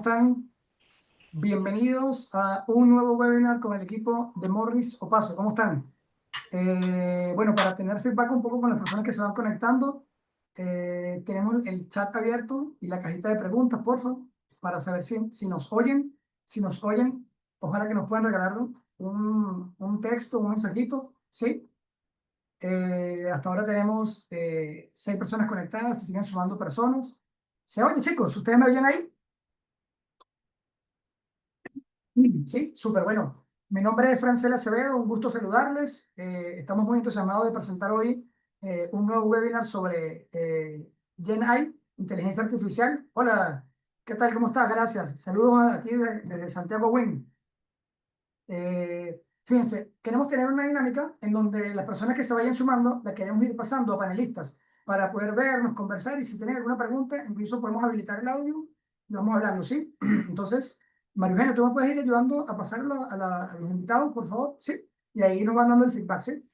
Están bienvenidos a un nuevo webinar con el equipo de Morris Opaso. ¿Cómo están? Bueno, para tener feedback un poco con las personas que se van conectando, tenemos el chat abierto y la cajita de preguntas, por favor, para saber si nos oyen. Si nos oyen, ojalá que nos puedan regalar un texto, un mensajito, ¿sí? Hasta ahora tenemos 6 personas conectadas, se siguen sumando personas. ¿Se oye, chicos? ¿Ustedes me oyen ahí? Sí, súper bueno. Mi nombre es Francela Acevedo, un gusto saludarles. Estamos muy entusiasmados de presentar hoy un nuevo webinar sobre GenAI, inteligencia artificial. Hola, ¿qué tal? ¿Cómo estás? Gracias. Saludos aquí desde Santiago Win. Fíjense, queremos tener una dinámica en donde las personas que se vayan sumando, las queremos ir pasando a panelistas para poder vernos, conversar y si tienen alguna pregunta, incluso podemos habilitar el audio y vamos hablando, ¿sí? Entonces, María Eugenia, ¿tú me puedes ir ayudando a pasarlo a los invitados, por favor? Sí. Y ahí nos van dando el feedback, ¿sí?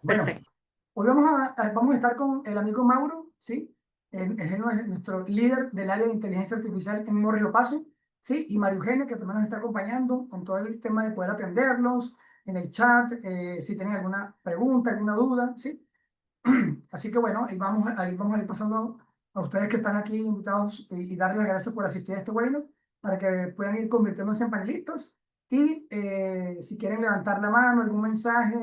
Bueno, Perfecto. hoy vamos a estar con el amigo Mauro, ¿sí? Es nuestro líder del área de inteligencia artificial en Morrio Paso, ¿sí? Y María Eugenia, que también nos está acompañando con todo el tema de poder atenderlos en el chat, si tienen alguna pregunta, alguna duda, ¿sí? Así que bueno, ahí vamos a ir pasando a ustedes que están aquí invitados y darles las gracias por asistir a este webinar para que puedan ir convirtiéndose en panelistas y si quieren levantar la mano, algún mensaje,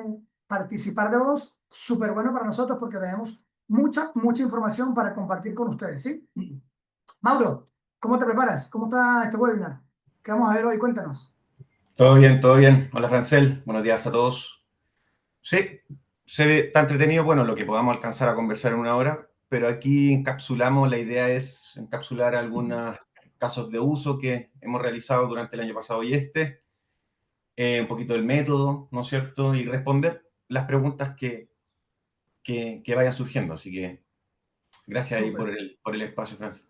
participar de voz, súper bueno para nosotros porque tenemos mucha información para compartir con ustedes, ¿sí? Mauro, ¿cómo te preparas? ¿Cómo está este webinar? ¿Qué vamos a ver hoy? Cuéntanos. Todo bien, todo bien. Hola, Francel. Buenos días a todos. Sí, está entretenido, bueno, lo que podamos alcanzar a conversar en una hora, pero aquí encapsulamos, la idea es encapsular algunos casos de uso que hemos realizado durante el año pasado y un poquito del método, ¿no es cierto? Y responder las preguntas que vayan surgiendo. Así que gracias ahí Súper. por el espacio, Francel.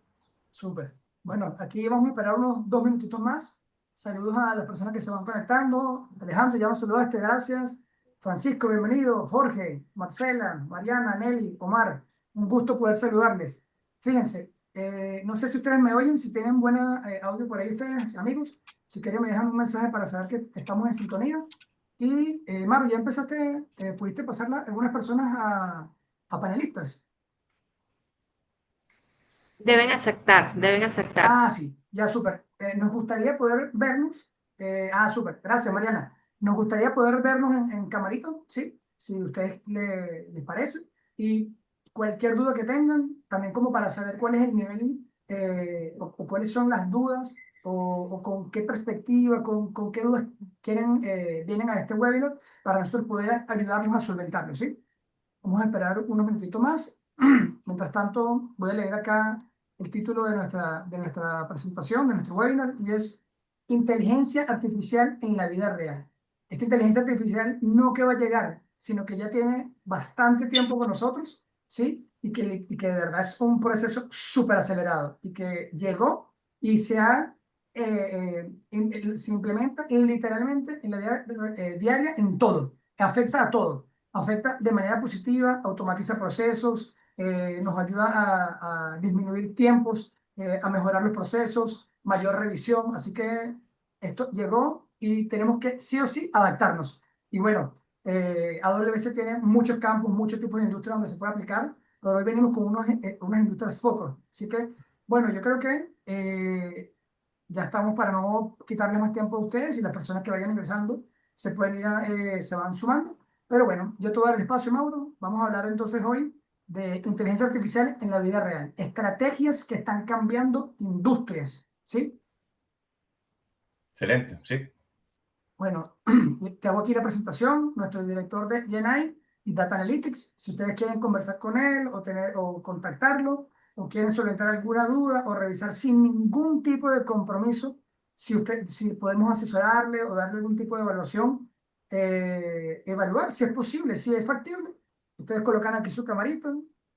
Súper. Bueno, aquí vamos a esperar unos 2 minutitos más. Saludos a las personas que se van conectando. Alejandro, ya nos saludaste, gracias. Francisco, bienvenido. Jorge, Marcela, Mariana, Nelly, Omar, un gusto poder saludarles. Fíjense, no sé si ustedes me oyen, si tienen buena audio por ahí ustedes, amigos. Si quieren me dejan un mensaje para saber que estamos en sintonía. Y, Maru, ya empezaste, pudiste pasar algunas personas a panelistas. Deben aceptar, deben aceptar. Ah, sí, ya súper. Nos gustaría poder vernos. Súper. Gracias, Mariana. Nos gustaría poder vernos en camarito, ¿sí? Si a ustedes les parece. Y cualquier duda que tengan, también como para saber cuál es el nivel o cuáles son las dudas o con qué perspectiva, con qué dudas vienen a este webinar para nosotros poder ayudarlos a solventarlo, ¿sí? Vamos a esperar unos minutitos más. Mientras tanto, voy a leer acá el título de nuestra presentación, de nuestro webinar, y es Inteligencia Artificial en la vida real. Esta inteligencia artificial no que va a llegar, sino que ya tiene bastante tiempo con nosotros, ¿sí? Y que de verdad es un proceso súper acelerado y que llegó y se implementa literalmente en la vida diaria en todo, afecta a todo, afecta de manera positiva, automatiza procesos, nos ayuda a disminuir tiempos, a mejorar los procesos, mayor revisión. Así que esto llegó y tenemos que sí o sí adaptarnos. Y bueno, AWS tiene muchos campos, muchos tipos de industria donde se puede aplicar, pero hoy venimos con unas industrias focos. Así que, bueno, yo creo que ya estamos para no quitarle más tiempo a ustedes y las personas que vayan ingresando se pueden se van sumando. Pero bueno, yo te voy a dar el espacio, Mauro. Vamos a hablar entonces hoy de inteligencia artificial en la vida real. Estrategias que están cambiando industrias, ¿sí? Excelente, sí. Bueno, te hago aquí la presentación, nuestro director de GenAI y Data Analytics. Si ustedes quieren conversar con él o contactarlo, o quieren solventar alguna duda o revisar sin ningún tipo de compromiso, si podemos asesorarle o darle algún tipo de evaluación, evaluar si es posible, si es factible. Ustedes colocan aquí su camarita,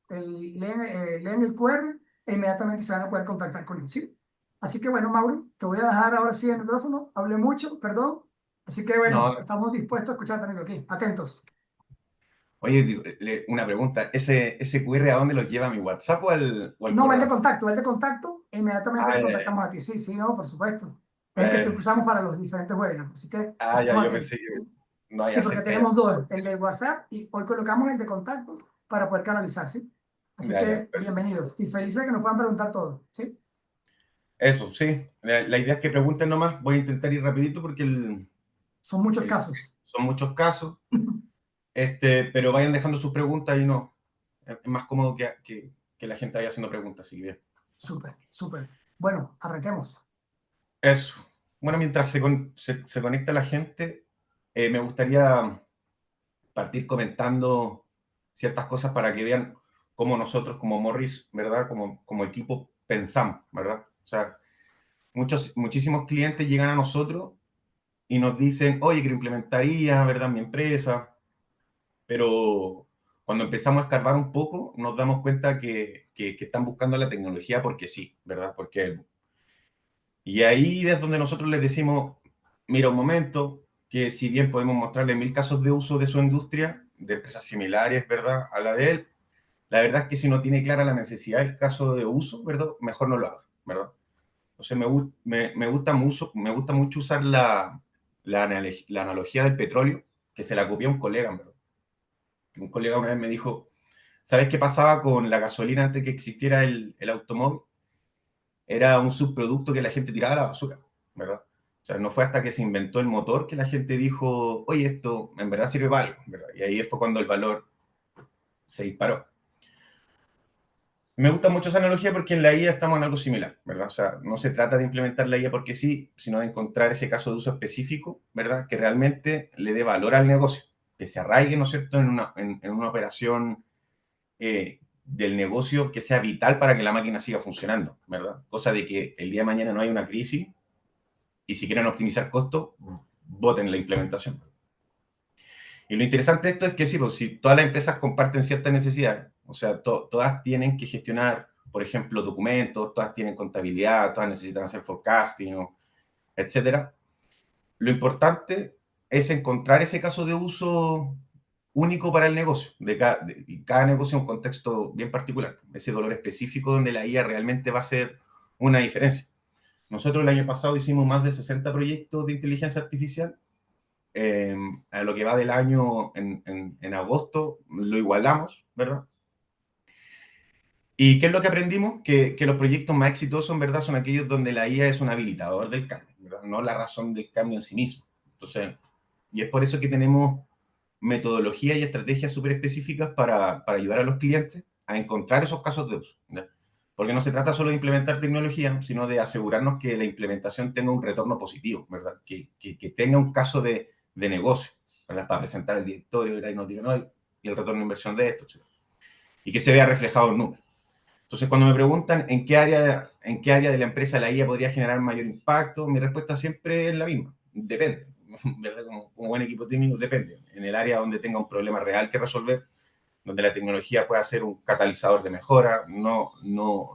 leen el QR e inmediatamente se van a poder contactar con él, ¿sí? Así que bueno, Mauro, te voy a dejar ahora sí el micrófono. Hablé mucho, perdón. Así que bueno, No, estamos dispuestos a escuchar también aquí. Atentos. Oye, una pregunta, ¿ese QR a dónde los lleva? ¿A mi WhatsApp o al No, correo? va el de contacto, e inmediatamente Ah, te ya, ya, contactamos a ti. Sí, sí, no, por supuesto. Es el que ya. siempre usamos para los diferentes webinars, así que Ya, estemos yo atentos. pensé que no Sí, había porque cerca. Ya, tenemos dos, el de WhatsApp y hoy colocamos el de contacto para poder canalizar, ¿sí? Así ya, ya, que perfecto. bienvenidos y felices de que nos puedan preguntar todo, ¿sí? Eso, sí. La idea es que pregunten nomás. Voy a intentar ir rapidito porque Son muchos el- casos. son muchos casos. Pero vayan dejando sus preguntas y no. Es más cómodo que la gente vaya haciendo preguntas, así que bien. Súper, súper. Bueno, arranquemos. Eso. Bueno, mientras se conecta la gente, me gustaría partir comentando ciertas cosas para que vean cómo nosotros, como Morris, ¿verdad? Como equipo, pensamos, ¿verdad? O sea, muchísimos clientes llegan a nosotros y nos dicen, oye, quiero implementar IA, ¿verdad? En mi empresa, pero cuando empezamos a escarbar un poco, nos damos cuenta que están buscando la tecnología porque sí, ¿verdad? Y ahí es donde nosotros les decimos, mira un momento, que si bien podemos mostrarle 1000 casos de uso de su industria, de empresas similares, ¿verdad? A la de él, la verdad es que si no tiene clara la necesidad del caso de uso, ¿verdad? Mejor no lo haga, ¿verdad? Entonces me gusta mucho usar la analogía del petróleo, que se la copió a un colega, ¿verdad? Que un colega una vez me dijo, ¿sabes qué pasaba con la gasolina antes que existiera el automóvil? Era un subproducto que la gente tiraba a la basura, ¿verdad? O sea, no fue hasta que se inventó el motor que la gente dijo, oye, esto en verdad sirve para algo, ¿verdad? Y ahí fue cuando el valor se disparó. Me gusta mucho esa analogía porque en la IA estamos en algo similar, ¿verdad? O sea, no se trata de implementar la IA porque sí, sino de encontrar ese caso de uso específico, ¿verdad? Que realmente le dé valor al negocio, que se arraigue, ¿no es cierto?, en una operación del negocio que sea vital para que la máquina siga funcionando, ¿verdad? Cosa de que el día de mañana no haya una crisis y si quieren optimizar costos, voten la implementación. Y lo interesante de esto es que sí, pues, si todas las empresas comparten ciertas necesidades, o sea, todas tienen que gestionar, por ejemplo, documentos, todas tienen contabilidad, todas necesitan hacer forecasting, ¿no? Etcétera. Lo importante es encontrar ese caso de uso único para el negocio. Cada negocio es un contexto bien particular, ese dolor específico donde la IA realmente va a ser una diferencia. Nosotros el año pasado hicimos más de 60 proyectos de inteligencia artificial. A lo que va del año, en agosto, lo igualamos, ¿verdad? ¿Y qué es lo que aprendimos? Que los proyectos más exitosos, en verdad, son aquellos donde la IA es un habilitador del cambio, ¿verdad? No la razón del cambio en sí mismo. Entonces, y es por eso que tenemos metodologías y estrategias súper específicas para ayudar a los clientes a encontrar esos casos de uso, ¿verdad? Porque no se trata solo de implementar tecnología, sino de asegurarnos que la implementación tenga un retorno positivo, ¿verdad? Que tenga un caso de negocio, ¿verdad? Para presentar al directorio y nos digan, no, y el retorno de inversión de esto, etc. Y que se vea reflejado en números. Entonces, cuando me preguntan en qué área de la empresa la IA podría generar mayor impacto, mi respuesta siempre es la misma. Depende, ¿verdad? Como buen equipo técnico, depende. En el área donde tenga un problema real que resolver, donde la tecnología pueda ser un catalizador de mejora, no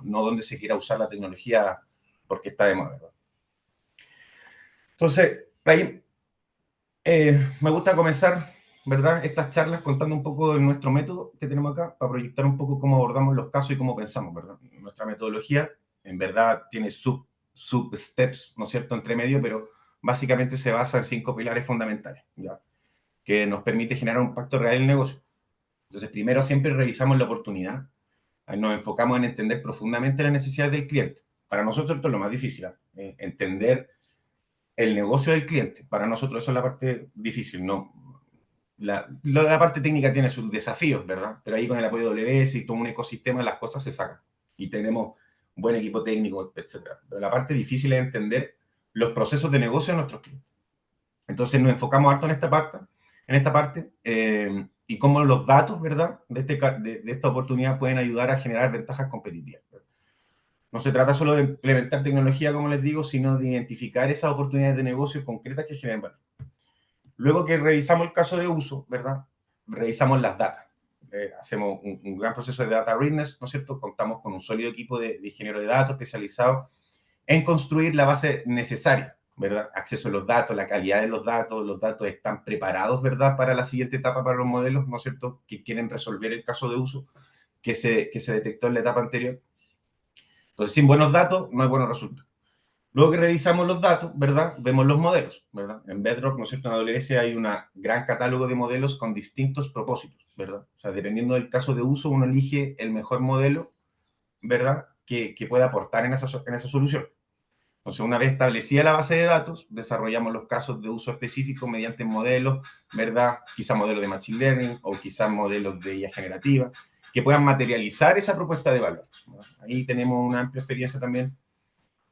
donde se quiera usar la tecnología porque está de moda, ¿verdad? Entonces, ahí me gusta comenzar, ¿verdad?, estas charlas contando un poco de nuestro método que tenemos acá para proyectar un poco cómo abordamos los casos y cómo pensamos, ¿verdad? Nuestra metodología, en verdad, tiene sub-steps, ¿no es cierto?, entre medio, pero básicamente se basa en 5 pilares fundamentales, ¿ya? Que nos permite generar un impacto real en el negocio. Entonces, primero siempre revisamos la oportunidad. Ahí nos enfocamos en entender profundamente las necesidades del cliente. Para nosotros esto es lo más difícil, ¿eh? Entender el negocio del cliente. Para nosotros eso es la parte difícil, ¿no? La parte técnica tiene sus desafíos, ¿verdad? Pero ahí con el apoyo de WS y todo un ecosistema las cosas se sacan. Y tenemos un buen equipo técnico, etcétera. Pero la parte difícil es entender los procesos de negocio de nuestros clientes. Entonces nos enfocamos harto en esta parte, y cómo los datos, ¿verdad?, de esta oportunidad pueden ayudar a generar ventajas competitivas. No se trata solo de implementar tecnología, como les digo, sino de identificar esas oportunidades de negocio concretas que generen valor. Luego que revisamos el caso de uso, ¿verdad? Revisamos las datas. Hacemos un gran proceso de data readiness, ¿no es cierto? Contamos con un sólido equipo de ingenieros de datos especializados en construir la base necesaria ¿verdad? Acceso a los datos, la calidad de los datos están preparados, ¿verdad? Para la siguiente etapa para los modelos, ¿no es cierto? Que quieren resolver el caso de uso que se detectó en la etapa anterior. Entonces, sin buenos datos, no hay buenos resultados. Luego que revisamos los datos, ¿verdad? Vemos los modelos, ¿verdad? En Bedrock, ¿no es cierto? En AWS hay un gran catálogo de modelos con distintos propósitos, ¿verdad? O sea, dependiendo del caso de uso, uno elige el mejor modelo, ¿verdad? Que pueda aportar en esa solución. Entonces, una vez establecida la base de datos, desarrollamos los casos de uso específicos mediante modelos, ¿verdad? Quizá modelos de Machine Learning o quizá modelos de IA generativa, que puedan materializar esa propuesta de valor, ¿verdad? Ahí tenemos una amplia experiencia también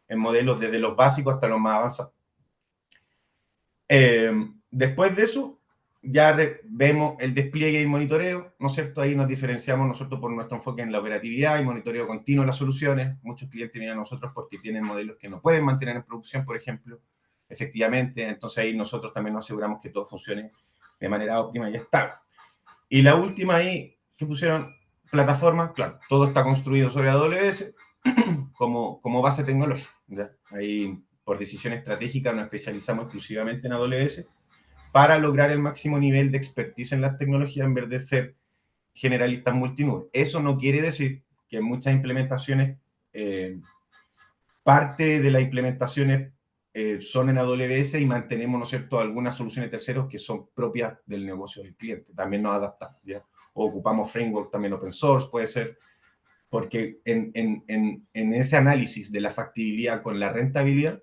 en modelos desde los básicos hasta los más avanzados. Después de eso, ya vemos el despliegue y monitoreo, ¿no es cierto? Ahí nos diferenciamos nosotros por nuestro enfoque en la operatividad y monitoreo continuo de las soluciones. Muchos clientes vienen a nosotros porque tienen modelos que no pueden mantener en producción, por ejemplo, efectivamente. Entonces ahí nosotros también nos aseguramos que todo funcione de manera óptima y estable. Y la última ahí que pusieron, plataforma, claro, todo está construido sobre AWS como base tecnológica, ¿ya? Ahí por decisión estratégica nos especializamos exclusivamente en AWS para lograr el máximo nivel de expertise en las tecnologías en vez de ser generalistas multinube. Eso no quiere decir que en muchas implementaciones, parte de las implementaciones son en AWS y mantenemos, ¿no es cierto?, algunas soluciones de terceros que son propias del negocio del cliente. También nos adaptamos, ¿ya? O ocupamos framework también open source, puede ser, porque en ese análisis de la factibilidad con la rentabilidad,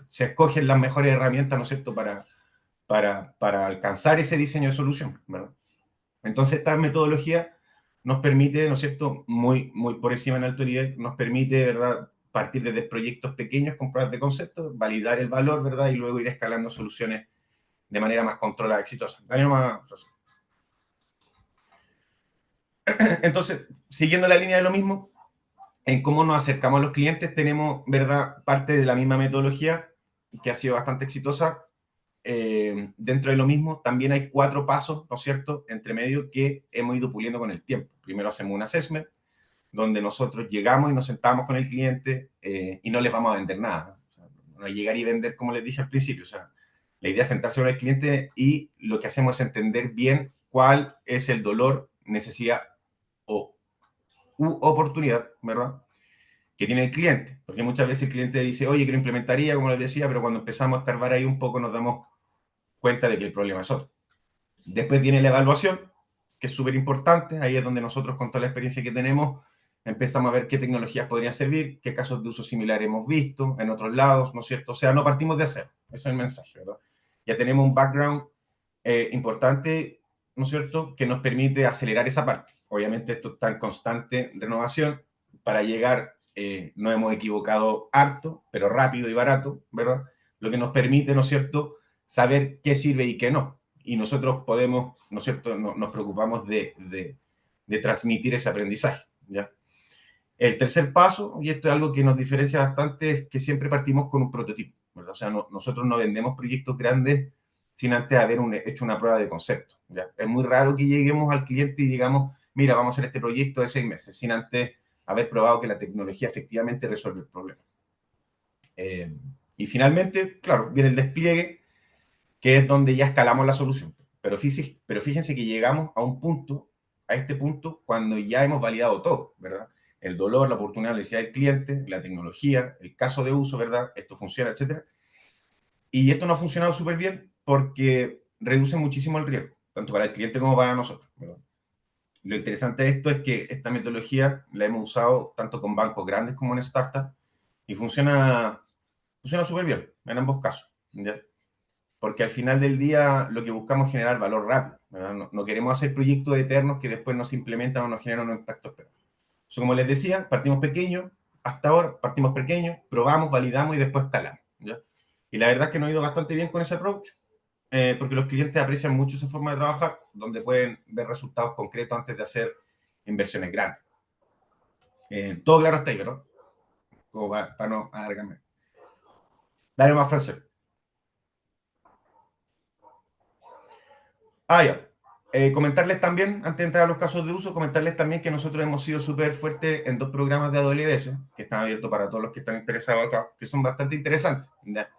se escogen las mejores herramientas, ¿no es cierto?, para alcanzar ese diseño de solución, ¿verdad? Entonces, esta metodología nos permite, ¿no es cierto?, muy por encima en alto nivel, nos permite, ¿verdad?, partir desde proyectos pequeños con pruebas de concepto, validar el valor, ¿verdad?, y luego ir escalando soluciones de manera más controlada, exitosa. Entonces, siguiendo la línea de lo mismo, en cómo nos acercamos a los clientes, tenemos, ¿verdad?, parte de la misma metodología que ha sido bastante exitosa. Dentro de lo mismo, también hay 4 pasos, ¿no es cierto?, entre medio que hemos ido puliendo con el tiempo. Primero hacemos un assessment, donde nosotros llegamos y nos sentamos con el cliente y no les vamos a vender nada. O sea, no llegar y vender como les dije al principio. O sea, la idea es sentarse con el cliente y lo que hacemos es entender bien cuál es el dolor, necesidad o oportunidad, ¿verdad?, que tiene el cliente. Porque muchas veces el cliente dice, oye, que lo implementaría, como les decía, pero cuando empezamos a escarbar ahí un poco nos damos cuenta de que el problema es otro. Después viene la evaluación, que es súper importante. Ahí es donde nosotros, con toda la experiencia que tenemos, empezamos a ver qué tecnologías podrían servir, qué casos de uso similar hemos visto en otros lados, ¿no es cierto? O sea, no partimos de cero. Ese es el mensaje, ¿verdad? Ya tenemos un background importante, ¿no es cierto?, que nos permite acelerar esa parte. Obviamente esto está en constante renovación. Para llegar, nos hemos equivocado harto, pero rápido y barato, ¿verdad? Lo que nos permite, ¿no es cierto?, saber qué sirve y qué no. Y nosotros podemos, ¿no es cierto?, nos preocupamos de transmitir ese aprendizaje, ¿ya? El tercer paso, y esto es algo que nos diferencia bastante, es que siempre partimos con un prototipo, ¿verdad? O sea, nosotros no vendemos proyectos grandes sin antes haber hecho una prueba de concepto, ¿ya? Es muy raro que lleguemos al cliente y digamos, mira, vamos a hacer este proyecto de 6 meses, sin antes haber probado que la tecnología efectivamente resuelve el problema. Y finalmente, claro, viene el despliegue, que es donde ya escalamos la solución. Pero fíjense que llegamos a un punto, a este punto, cuando ya hemos validado todo, ¿verdad? El dolor, la oportunidad, la necesidad del cliente, la tecnología, el caso de uso, ¿verdad? Esto funciona, etcétera. Y esto no ha funcionado súper bien porque reduce muchísimo el riesgo, tanto para el cliente como para nosotros, ¿verdad? Lo interesante de esto es que esta metodología la hemos usado tanto con bancos grandes como en startups y funciona súper bien en ambos casos, ¿ya? Porque al final del día lo que buscamos es generar valor rápido, ¿verdad? No queremos hacer proyectos eternos que después no se implementan o no generan un impacto esperado. So, como les decía, partimos pequeños, hasta ahora partimos pequeños, probamos, validamos y después escalamos, ¿ya? Y la verdad es que nos ha ido bastante bien con ese approach, porque los clientes aprecian mucho esa forma de trabajar, donde pueden ver resultados concretos antes de hacer inversiones grandes. Todo claro hasta ahí, ¿verdad? Como para no alargarme. Dale más francés. Ah, ya. comentarles también, antes de entrar a los casos de uso, comentarles también que nosotros hemos sido súper fuertes en dos programas de AWS, que están abiertos para todos los que están interesados acá, que son bastante interesantes. ¿Ya?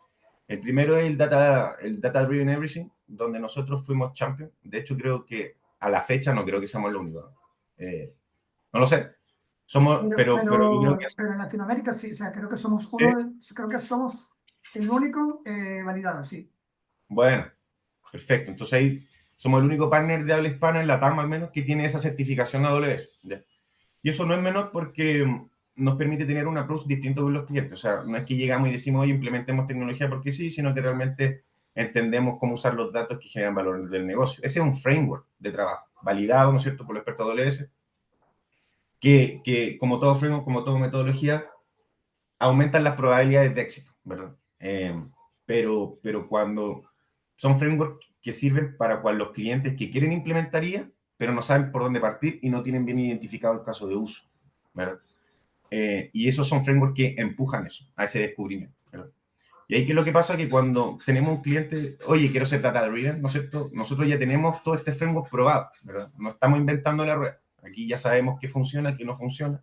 El primero es el Data Driven Everything, donde nosotros fuimos champion. De hecho, creo que a la fecha no creo que seamos los únicos. No lo sé. Somos, pero yo creo que Pero en Latinoamérica sí, o sea, creo que somos sí. creo que somos el único validado, sí. Bueno, perfecto. Entonces ahí somos el único partner de habla hispana en la TAM al menos que tiene esa certificación AWS. ¿Ya? Y eso no es menor porque nos permite tener un approach distinto con los clientes. O sea, no es que llegamos y decimos, oye, implementemos tecnología porque sí, sino que realmente entendemos cómo usar los datos que generan valor del negocio. Ese es un framework de trabajo, validado, ¿no es cierto?, por los expertos AWS, que como todo framework, como toda metodología, aumentan las probabilidades de éxito, ¿verdad? Pero cuando son frameworks que sirven para cuando los clientes que quieren implementaría, pero no saben por dónde partir y no tienen bien identificado el caso de uso, ¿verdad? Y esos son frameworks que empujan eso, a ese descubrimiento, ¿verdad? Y ahí, ¿qué es lo que pasa? Que cuando tenemos un cliente, oye, quiero ser data driven, ¿no es cierto? Nosotros ya tenemos todo este framework probado, ¿verdad? No estamos inventando la rueda. Aquí ya sabemos qué funciona, qué no funciona,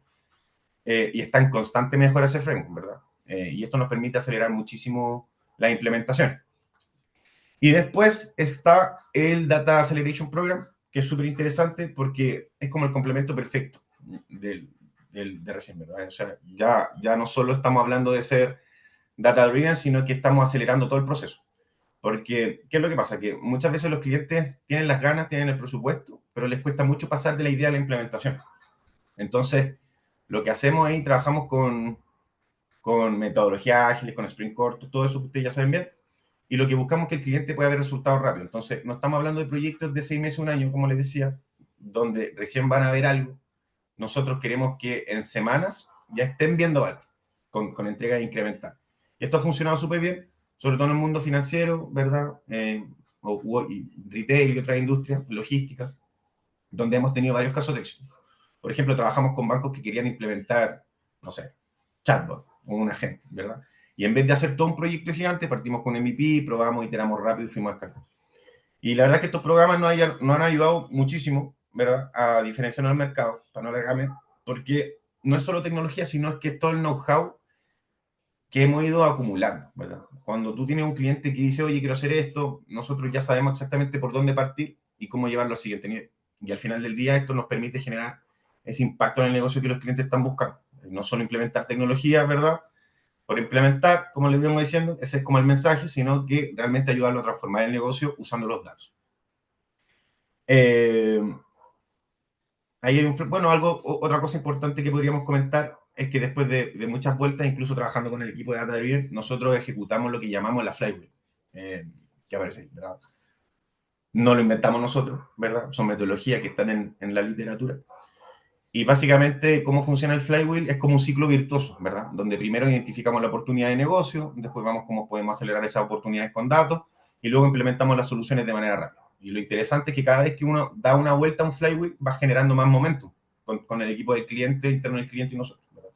y está en constante mejora ese framework, ¿verdad? Y esto nos permite acelerar muchísimo la implementación. Y después está el Data Acceleration Program, que es súper interesante porque es como el complemento perfecto de recién, ¿verdad? O sea, ya no solo estamos hablando de ser data driven, sino que estamos acelerando todo el proceso. Porque, ¿qué es lo que pasa? Que muchas veces los clientes tienen las ganas, tienen el presupuesto, pero les cuesta mucho pasar de la idea a la implementación. Entonces, lo que hacemos ahí, trabajamos con metodologías ágiles, con sprint cortos, todo eso que ustedes ya saben bien, y lo que buscamos es que el cliente pueda ver resultados rápido. Entonces, no estamos hablando de proyectos de 6 meses, un año, como les decía, donde recién van a ver algo. Nosotros queremos que en semanas ya estén viendo algo, con entrega incremental. Y esto ha funcionado súper bien, sobre todo en el mundo financiero, ¿verdad? Y retail y otras industrias, logística, donde hemos tenido varios casos de éxito. Por ejemplo, trabajamos con bancos que querían implementar, no sé, chatbot o un agente, ¿verdad? Y en vez de hacer todo un proyecto gigante, partimos con MVP, probamos, iteramos rápido y fuimos escalando. Y la verdad es que estos programas nos han ayudado muchísimo, ¿verdad? A diferenciarnos del mercado, para no alargarme, porque no es solo tecnología, sino es que es todo el know-how que hemos ido acumulando, ¿verdad? Cuando tú tienes un cliente que dice, oye, quiero hacer esto, nosotros ya sabemos exactamente por dónde partir y cómo llevarlo al siguiente nivel. Y al final del día esto nos permite generar ese impacto en el negocio que los clientes están buscando. No solo implementar tecnología, ¿verdad? Por implementar, como les vengo diciendo, ese es como el mensaje, sino que realmente ayudarlo a transformar el negocio usando los datos. Eh, Ahí hay bueno, otra cosa importante que podríamos comentar es que después de muchas vueltas, incluso trabajando con el equipo de Data Driven, nosotros ejecutamos lo que llamamos la flywheel, eh, que aparece ahí, ¿verdad? No lo inventamos nosotros, ¿verdad? Son metodologías que están en la literatura. Y básicamente, cómo funciona el flywheel es como un ciclo virtuoso, ¿verdad? Donde primero identificamos la oportunidad de negocio, después vamos cómo podemos acelerar esas oportunidades con datos y luego implementamos las soluciones de manera rápida. Y lo interesante es que cada vez que uno da una vuelta a un flywheel va generando más momentum con el equipo del cliente, interno del cliente y nosotros, ¿verdad?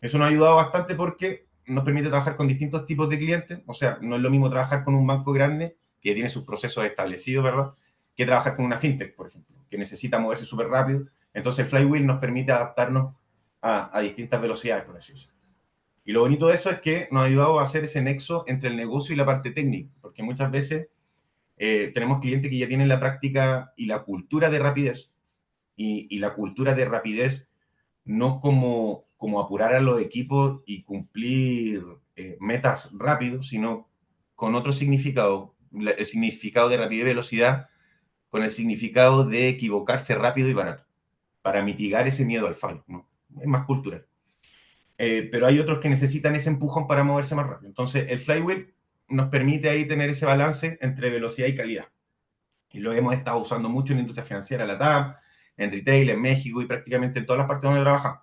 Eso nos ha ayudado bastante porque nos permite trabajar con distintos tipos de clientes. O sea, no es lo mismo trabajar con un banco grande que tiene sus procesos establecidos, ¿verdad? Que trabajar con una fintech, por ejemplo, que necesita moverse súper rápido. Entonces, el flywheel nos permite adaptarnos a distintas velocidades, por así decirlo. Y lo bonito de eso es que nos ha ayudado a hacer ese nexo entre el negocio y la parte técnica, porque muchas veces tenemos clientes que ya tienen la práctica y la cultura de rapidez, y la cultura de rapidez no como apurar a los equipos y cumplir metas rápido, sino con otro significado, el significado de rapidez y velocidad, con el significado de equivocarse rápido y barato, para mitigar ese miedo al fallo, ¿no? Es más cultural. Pero hay otros que necesitan ese empujón para moverse más rápido. Entonces, el flywheel nos permite ahí tener ese balance entre velocidad y calidad. Y lo hemos estado usando mucho en la industria financiera, la TAM, en retail, en México y prácticamente en todas las partes donde trabajamos.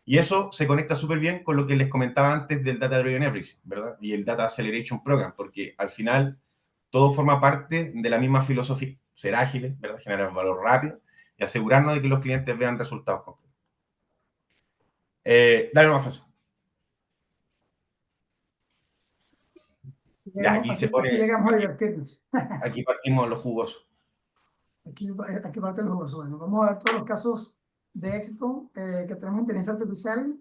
Y eso se conecta súper bien con lo que les comentaba antes del Data Driven Everything, ¿verdad? Y el Data Acceleration Program, porque al final todo forma parte de la misma filosofía. Ser ágiles, ¿verdad? Generar valor rápido y asegurarnos de que los clientes vean resultados concretos. Dale más fácil. Ya, aquí se Aquí pone, llegamos a divertirnos. aquí partimos los jugosos. aquí parte los resúmenes. Vamos a ver todos los casos de éxito que tenemos en inteligencia artificial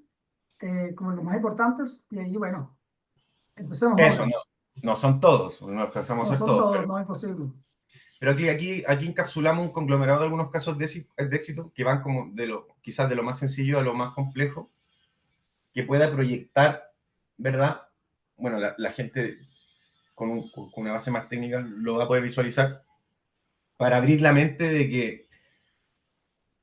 como los más importantes. Y ahí, bueno, empecemos, Eso, Mauro. no, no son todos, no alcanzamos No a ser son todos, todos, no es posible. pero aquí encapsulamos un conglomerado de algunos casos de éxito que van como quizás de lo más sencillo a lo más complejo, que pueda proyectar, ¿verdad? Bueno, la gente con una base más técnica lo va a poder visualizar para abrir la mente de que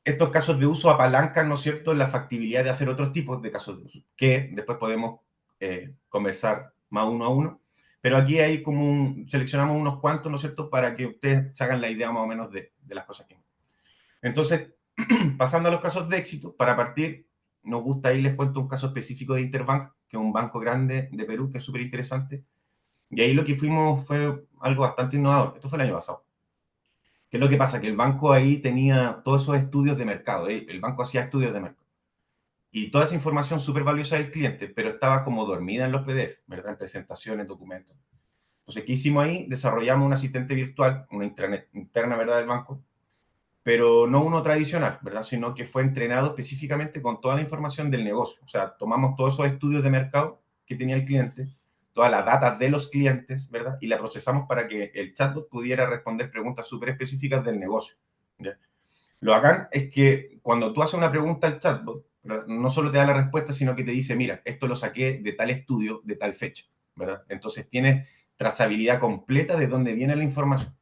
estos casos de uso apalancan, ¿no es cierto?, la factibilidad de hacer otros tipos de casos de uso, que después podemos conversar más uno a uno. Pero aquí hay seleccionamos unos cuantos, ¿no es cierto?, para que ustedes se hagan la idea más o menos de las cosas que... Entonces, pasando a los casos de éxito, para partir, nos gusta ahí les cuento un caso específico de Interbank, que es un banco grande de Perú, que es súper interesante. Y ahí lo que fuimos fue algo bastante innovador. Esto fue el año pasado. ¿Qué es lo que pasa? Que el banco ahí tenía todos esos estudios de mercado. El banco hacía estudios de mercado. Y toda esa información súper valiosa del cliente, pero estaba como dormida en los PDF, ¿verdad? En presentaciones, documentos. Entonces, ¿qué hicimos ahí? Desarrollamos un asistente virtual, una intranet interna, ¿verdad?, del banco, pero no uno tradicional, ¿verdad? Sino que fue entrenado específicamente con toda la información del negocio. O sea, tomamos todos esos estudios de mercado que tenía el cliente, toda la data de los clientes, ¿verdad? Y la procesamos para que el chatbot pudiera responder preguntas súper específicas del negocio. ¿Ya? Lo bacán es que cuando tú haces una pregunta al chatbot, ¿verdad? No solo te da la respuesta, sino que te dice, mira, esto lo saqué de tal estudio, de tal fecha, ¿verdad? Entonces tienes trazabilidad completa de dónde viene la información.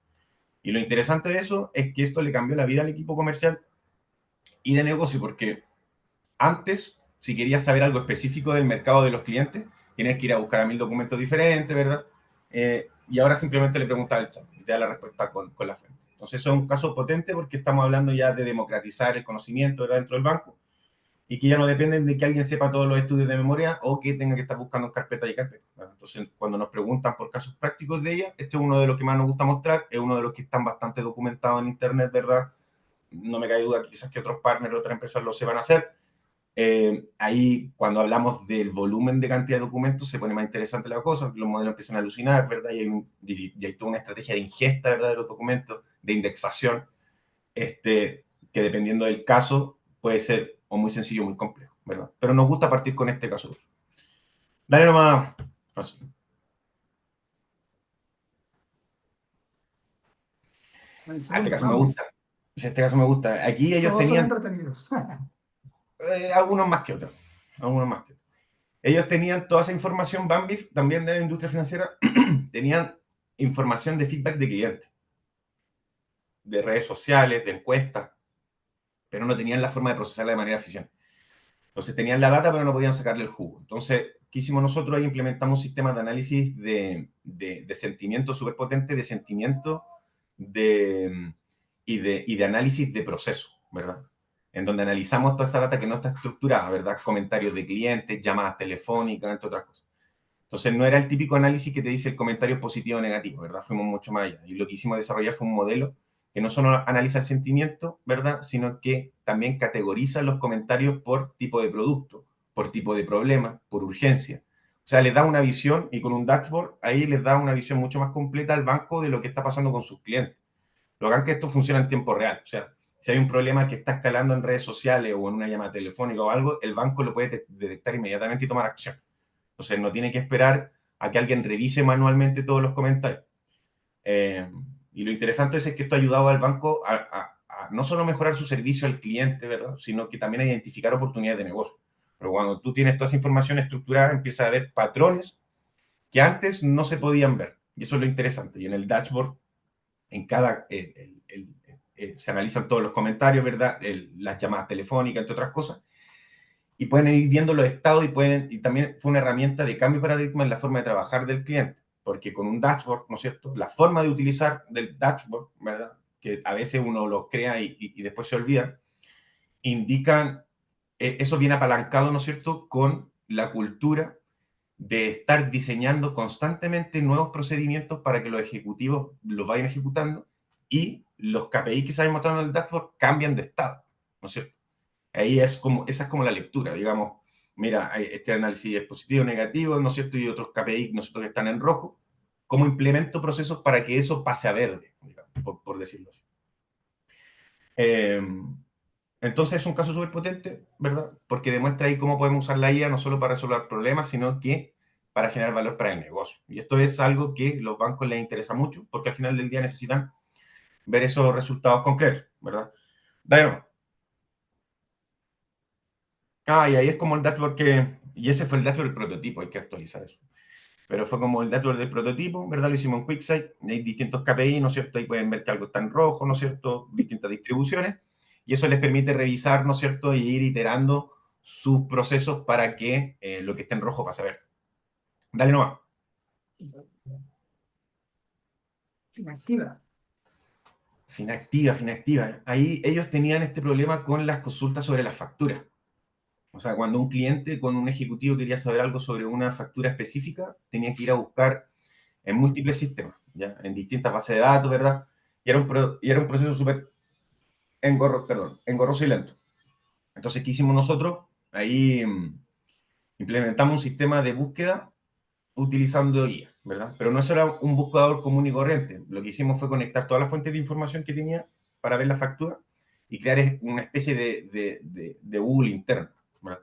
Y lo interesante de eso es que esto le cambió la vida al equipo comercial y de negocio, porque antes, si querías saber algo específico del mercado de los clientes, tienes que ir a buscar a 1000 documentos diferentes, ¿verdad? Y ahora simplemente le preguntas al chat y te da la respuesta con la fuente. Entonces, eso es un caso potente porque estamos hablando ya de democratizar el conocimiento, ¿verdad?, dentro del banco y que ya no dependen de que alguien sepa todos los estudios de memoria o que tenga que estar buscando en carpeta y carpeta, ¿verdad? Entonces, cuando nos preguntan por casos prácticos de ella, este es uno de los que más nos gusta mostrar, es uno de los que están bastante documentados en Internet, ¿verdad? No me cae duda que quizás que otros partners, otras empresas lo sepan hacer. Ahí, cuando hablamos del volumen de cantidad de documentos, se pone más interesante la cosa, los modelos empiezan a alucinar, ¿verdad? Y hay toda una estrategia de ingesta, ¿verdad?, de los documentos, de indexación, que dependiendo del caso puede ser o muy sencillo o muy complejo, ¿verdad? Pero nos gusta partir con este caso. Dale nomás. Este Excelente, caso me vamos. gusta. Este caso me gusta. Aquí ellos Todos son tenían entretenidos. algunos más que otros. Algunos más que otros. Ellos tenían toda esa información, Bambif, también de la industria financiera, tenían información de feedback de clientes, de redes sociales, de encuestas, pero no tenían la forma de procesarla de manera eficiente. Entonces tenían la data, pero no podían sacarle el jugo. Entonces, ¿qué hicimos nosotros? Ahí implementamos un sistema de análisis de sentimiento súper potente, de sentimiento de, y de análisis de proceso, ¿verdad? En donde analizamos toda esta data que no está estructurada, ¿verdad? Comentarios de clientes, llamadas telefónicas, entre otras cosas. Entonces, no era el típico análisis que te dice el comentario positivo o negativo, ¿verdad? Fuimos mucho más allá. Y lo que hicimos desarrollar fue un modelo que no solo analiza el sentimiento, ¿verdad?, sino que también categoriza los comentarios por tipo de producto, por tipo de problema, por urgencia. O sea, les da una visión y con un dashboard ahí les da una visión mucho más completa al banco de lo que está pasando con sus clientes. Lo que es que esto funciona en tiempo real. O sea, si hay un problema que está escalando en redes sociales o en una llamada telefónica o algo, el banco lo puede detectar inmediatamente y tomar acción. Entonces, no tiene que esperar a que alguien revise manualmente todos los comentarios. Eh, y lo interesante es que esto ha ayudado al banco a no solo mejorar su servicio al cliente, ¿verdad?, sino que también a identificar oportunidades de negocio. Pero cuando tú tienes toda esa información estructurada, empieza a haber patrones que antes no se podían ver. Y eso es lo interesante. Y en el dashboard, en cada, se analizan todos los comentarios, ¿verdad?, las llamadas telefónicas, entre otras cosas, y pueden ir viendo los estados y también fue una herramienta de cambio de paradigma en la forma de trabajar del cliente, porque con un dashboard, ¿no es cierto?, la forma de utilizar del dashboard, ¿verdad?, que a veces uno lo crea y después se olvida, indican, eso viene apalancado, ¿no es cierto?, con la cultura de estar diseñando constantemente nuevos procedimientos para que los ejecutivos los vayan ejecutando y los KPI que se han mostrado en el dashboard cambian de estado, ¿no es cierto? Ahí esa es como la lectura, digamos, mira, este análisis es positivo, negativo, ¿no es cierto? Y otros KPI, ¿no es cierto?, que están en rojo. ¿Cómo implemento procesos para que eso pase a verde, digamos, por decirlo así? Eh, entonces es un caso súper potente, ¿verdad? Porque demuestra ahí cómo podemos usar la IA no solo para resolver problemas, sino que para generar valor para el negocio. Y esto es algo que los bancos les interesa mucho, porque al final del día necesitan ver esos resultados concretos, ¿verdad? Bueno, y ahí es como el dashboard y ese fue el dashboard del prototipo, hay que actualizar eso. Pero fue como el dashboard del prototipo, ¿verdad? Lo hicimos en QuickSight, hay distintos KPI, ¿no es cierto? Ahí pueden ver que algo está en rojo, ¿no es cierto? Distintas distribuciones, y eso les permite revisar, ¿no es cierto? Y ir iterando sus procesos para que lo que esté en rojo pase a ver. Dale nomás. Inactiva. Finactiva, finactiva. Ahí ellos tenían este problema con las consultas sobre las facturas. O sea, cuando un cliente con un ejecutivo quería saber algo sobre una factura específica, tenía que ir a buscar en múltiples sistemas, ¿ya? En distintas bases de datos, ¿verdad? Y era un proceso súper engorroso y lento. Entonces, ¿qué hicimos nosotros? Ahí implementamos un sistema de búsqueda utilizando IA, ¿verdad? Pero no era un buscador común y corriente. Lo que hicimos fue conectar todas las fuentes de información que tenía para ver la factura y crear una especie de Google interno, ¿verdad?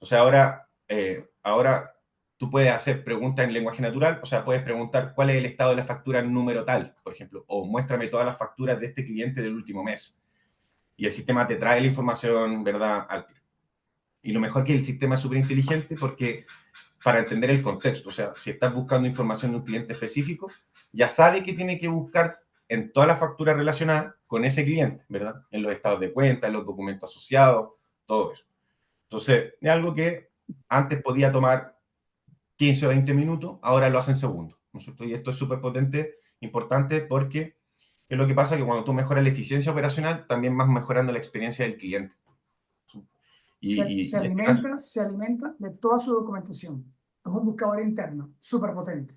O sea, ahora tú puedes hacer preguntas en lenguaje natural, o sea, puedes preguntar cuál es el estado de la factura número tal, por ejemplo, o muéstrame todas las facturas de este cliente del último mes. Y el sistema te trae la información, ¿verdad? Y lo mejor que el sistema es súper inteligente porque para entender el contexto, o sea, si estás buscando información de un cliente específico, ya sabe que tiene que buscar en todas las facturas relacionadas con ese cliente, ¿verdad? En los estados de cuenta, en los documentos asociados, todo eso. Entonces, es algo que antes podía tomar 15 o 20 minutos, ahora lo hace en segundos, ¿no es cierto? Y esto es súper potente, importante, porque ¿qué es lo que pasa? Que cuando tú mejoras la eficiencia operacional, también vas mejorando la experiencia del cliente. Y este caso, Se alimenta de toda su documentación. Es un buscador interno, súper potente.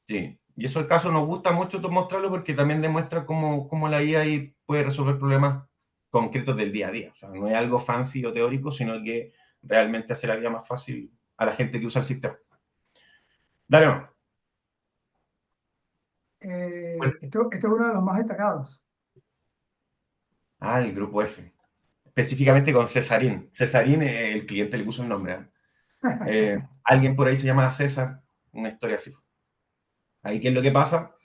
sí. Y eso el caso nos gusta mucho mostrarlo porque también demuestra cómo la IA ahí puede resolver problemas concretos del día a día. O sea, no es algo fancy o teórico, sino que realmente hace la vida más fácil a la gente que usa el sistema. Dale, no. Esto es uno de los más destacados. El grupo F. Específicamente con Cesarín. Cesarín, el cliente le puso el nombre. Alguien por ahí se llama César, una historia así. Ahí, ¿qué es lo que pasa?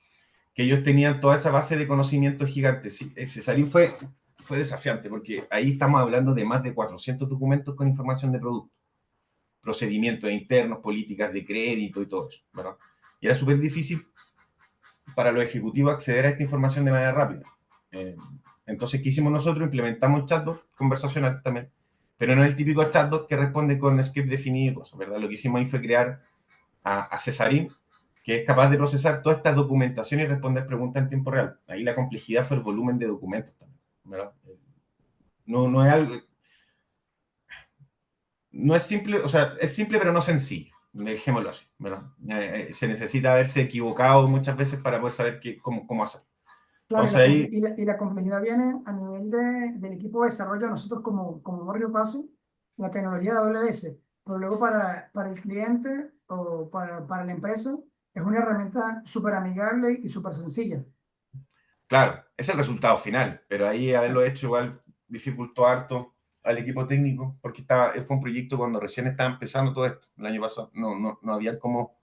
Que ellos tenían toda esa base de conocimiento gigante. Sí, Cesarín fue desafiante porque ahí estamos hablando de más de 400 documentos con información de producto, procedimientos internos, políticas de crédito y todo eso, ¿verdad? Y era súper difícil para los ejecutivos acceder a esta información de manera rápida. Eh, entonces, ¿qué hicimos nosotros? Implementamos un chatbot conversacional también, pero no es el típico chatbot que responde con script definido y cosas, ¿verdad? Lo que hicimos ahí fue crear a Cesarín, que es capaz de procesar toda esta documentación y responder preguntas en tiempo real. Ahí la complejidad fue el volumen de documentos también, ¿verdad? No es algo, no es simple, o sea, es simple pero no sencillo, dejémoslo así, ¿verdad? Se necesita haberse equivocado muchas veces para poder saber cómo hacer. Claro, Entonces ahí, y la complejidad viene a nivel del equipo de desarrollo. Nosotros como Morrio Paso, la tecnología de AWS, pero luego para el cliente o para la empresa, es una herramienta súper amigable y súper sencilla. claro, es el resultado final, pero ahí haberlo Exacto. hecho igual dificultó harto al equipo técnico, porque fue un proyecto cuando recién estaba empezando todo esto, el año pasado, no había como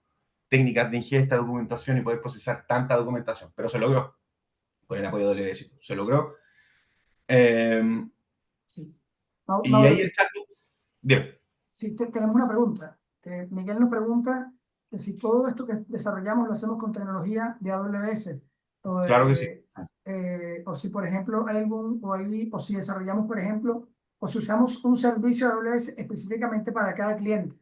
técnicas de ingesta de documentación y poder procesar tanta documentación, pero se logró, con el apoyo de LDS, se logró. Eh, Sí. y ahí Mauro, el chat, bien, sí, tenemos una pregunta. Miguel nos pregunta que si todo esto que desarrollamos lo hacemos con tecnología de AWS claro que sí. o si, por ejemplo, o si desarrollamos, por ejemplo, o si usamos un servicio de AWS específicamente para cada cliente.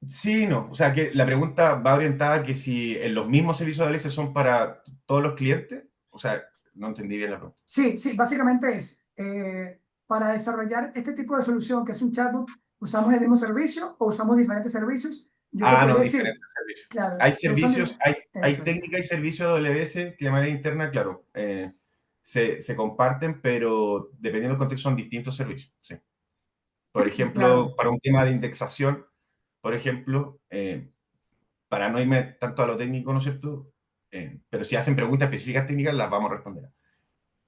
Sí, no, o sea que la pregunta va orientada a que si los mismos servicios de AWS son para todos los clientes, o sea, no entendí bien la pregunta. Sí, sí, básicamente es para desarrollar este tipo de solución que es un chatbot, ¿usamos el mismo servicio o usamos diferentes servicios? Yo te No, podría decir, diferentes servicios. claro, Hay se usan servicios, hay exacto. técnicas y servicios de AWS que de manera interna, claro, se comparten, pero dependiendo del contexto son distintos servicios. Sí. Por ejemplo, Claro, para un tema de indexación, por ejemplo, para no irme tanto a lo técnico, ¿no es cierto? pero si hacen preguntas específicas técnicas, las vamos a responder.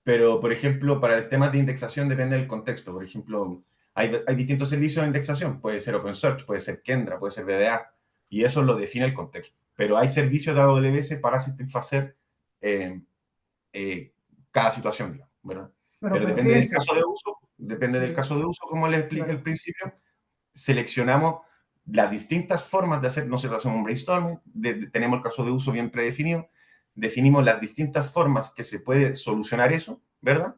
Pero, por ejemplo, para el tema de indexación depende del contexto. Por ejemplo, hay distintos servicios de indexación. Puede ser OpenSearch, puede ser Kendra, puede ser VDA, y eso lo define el contexto. Pero hay servicios de AWS para satisfacer eh, eh, cada situación, digamos, ¿verdad? Pero Pero depende del fíjense, caso de uso, depende del sí, caso de uso, como les expliqué al claro. principio, seleccionamos las distintas formas de hacer, nosotros hacemos un brainstorming, tenemos el caso de uso bien predefinido, definimos las distintas formas que se puede solucionar eso, ¿verdad?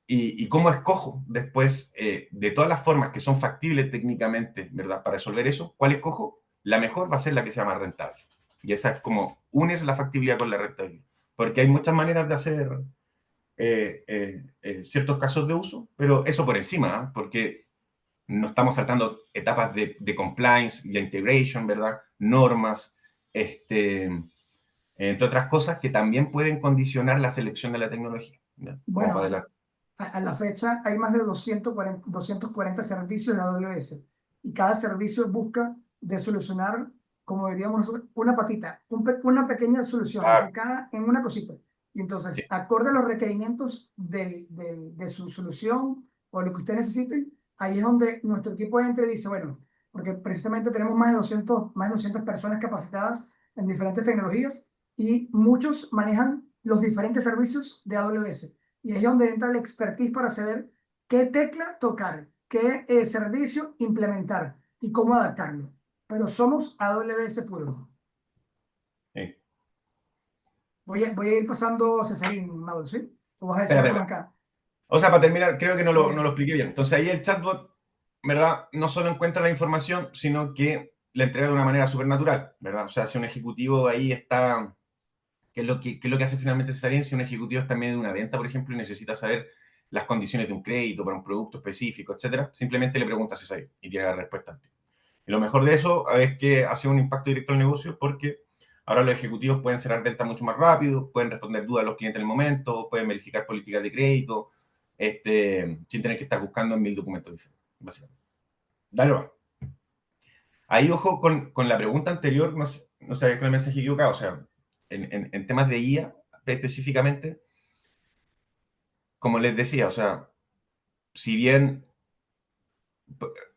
Y cómo escojo después de todas las formas que son factibles técnicamente, ¿verdad? Para resolver eso, ¿cuál escojo? La mejor va a ser la que sea más rentable. Y esa es como unes la factibilidad con la rentabilidad. Porque hay muchas maneras de hacer ciertos casos de uso, pero eso por encima, ¿eh? Porque no estamos saltando etapas de compliance, de integration, ¿verdad? Normas, entre otras cosas que también pueden condicionar la selección de la tecnología, ¿no? Como para Bueno, adelante. a la fecha hay más de 240 servicios de AWS y cada servicio busca de solucionar, como diríamos nosotros, una patita, una pequeña solución Claro, enfocada en una cosita. Y sí, entonces, acorde a los requerimientos de su solución o lo que usted necesite, ahí es donde nuestro equipo entra y dice, bueno, porque precisamente tenemos más de 200 personas capacitadas en diferentes tecnologías y muchos manejan los diferentes servicios de AWS. Y ahí es donde entra el expertise para saber qué tecla tocar, qué servicio implementar y cómo adaptarlo. Pero somos AWS puro. sí. Voy a ir pasando Cesarín, Mauro, ¿sí? ¿O vas a decir Espera, algo espera. más acá? O sea, para terminar, creo que no lo Bien. expliqué bien. Entonces ahí el chatbot, ¿verdad? No solo encuentra la información, sino que la entrega de una manera súper natural, ¿verdad? O sea, si un ejecutivo ahí está, ¿qué es lo que hace finalmente Cesarien? Si un ejecutivo está en medio de una venta, por ejemplo, y necesita saber las condiciones de un crédito para un producto específico, etcétera, simplemente le pregunta a Cesarien y tiene la respuesta. Y lo mejor de eso es que hace un impacto directo al negocio porque ahora los ejecutivos pueden cerrar ventas mucho más rápido, pueden responder dudas a los clientes en el momento, pueden verificar políticas de crédito, sin tener que estar buscando en 1000 documentos diferentes, básicamente. Dale, va. Ahí, ojo, con la pregunta anterior, no sé con el mensaje equivocado, o sea, en temas de IA específicamente, como les decía, o sea, si bien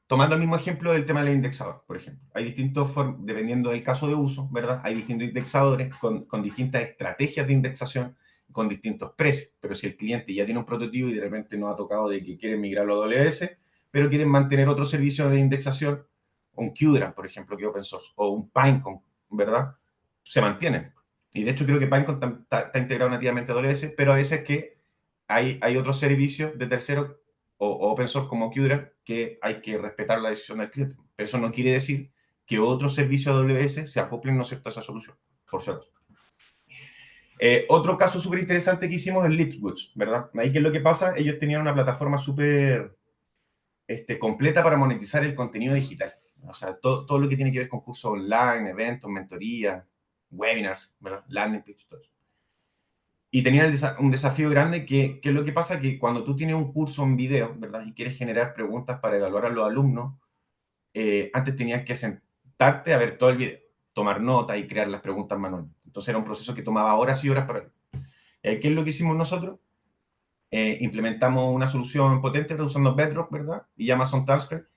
tomando el mismo ejemplo del tema del indexador, por ejemplo. Hay distintos, dependiendo del caso de uso, ¿verdad? Hay distintos indexadores con distintas estrategias de indexación, con distintos precios. Pero si el cliente ya tiene un prototipo y de repente nos ha tocado de que quieren migrarlo a AWS, pero quieren mantener otro servicio de indexación, un Qdra, por ejemplo, que es open source, o un Pinecone, ¿verdad? Se mantienen. Y de hecho creo que Pinecone está integrado nativamente a AWS, pero a veces que hay otros servicios de terceros o open source como Qdra, que hay que respetar la decisión del cliente. Pero eso no quiere decir que otros servicios AWS se acoplen, ¿no es cierto?, a esa solución, por cierto. Otro caso súper interesante que hicimos es Leadwoods, ¿verdad? Ahí, ¿qué es lo que pasa? Ellos tenían una plataforma súper completa para monetizar el contenido digital. O sea, todo lo que tiene que ver con cursos online, eventos, mentorías, webinars, ¿verdad? Landing pages, todo eso. Y tenía un desafío grande que es lo que pasa que cuando tú tienes un curso en video, ¿verdad? Y quieres generar preguntas para evaluar a los alumnos, antes tenías que sentarte a ver todo el video, tomar notas y crear las preguntas manualmente. Entonces era un proceso que tomaba horas y horas para... ¿Qué es lo que hicimos nosotros? Implementamos una solución potente usando Bedrock, ¿verdad? Y Amazon Transfer.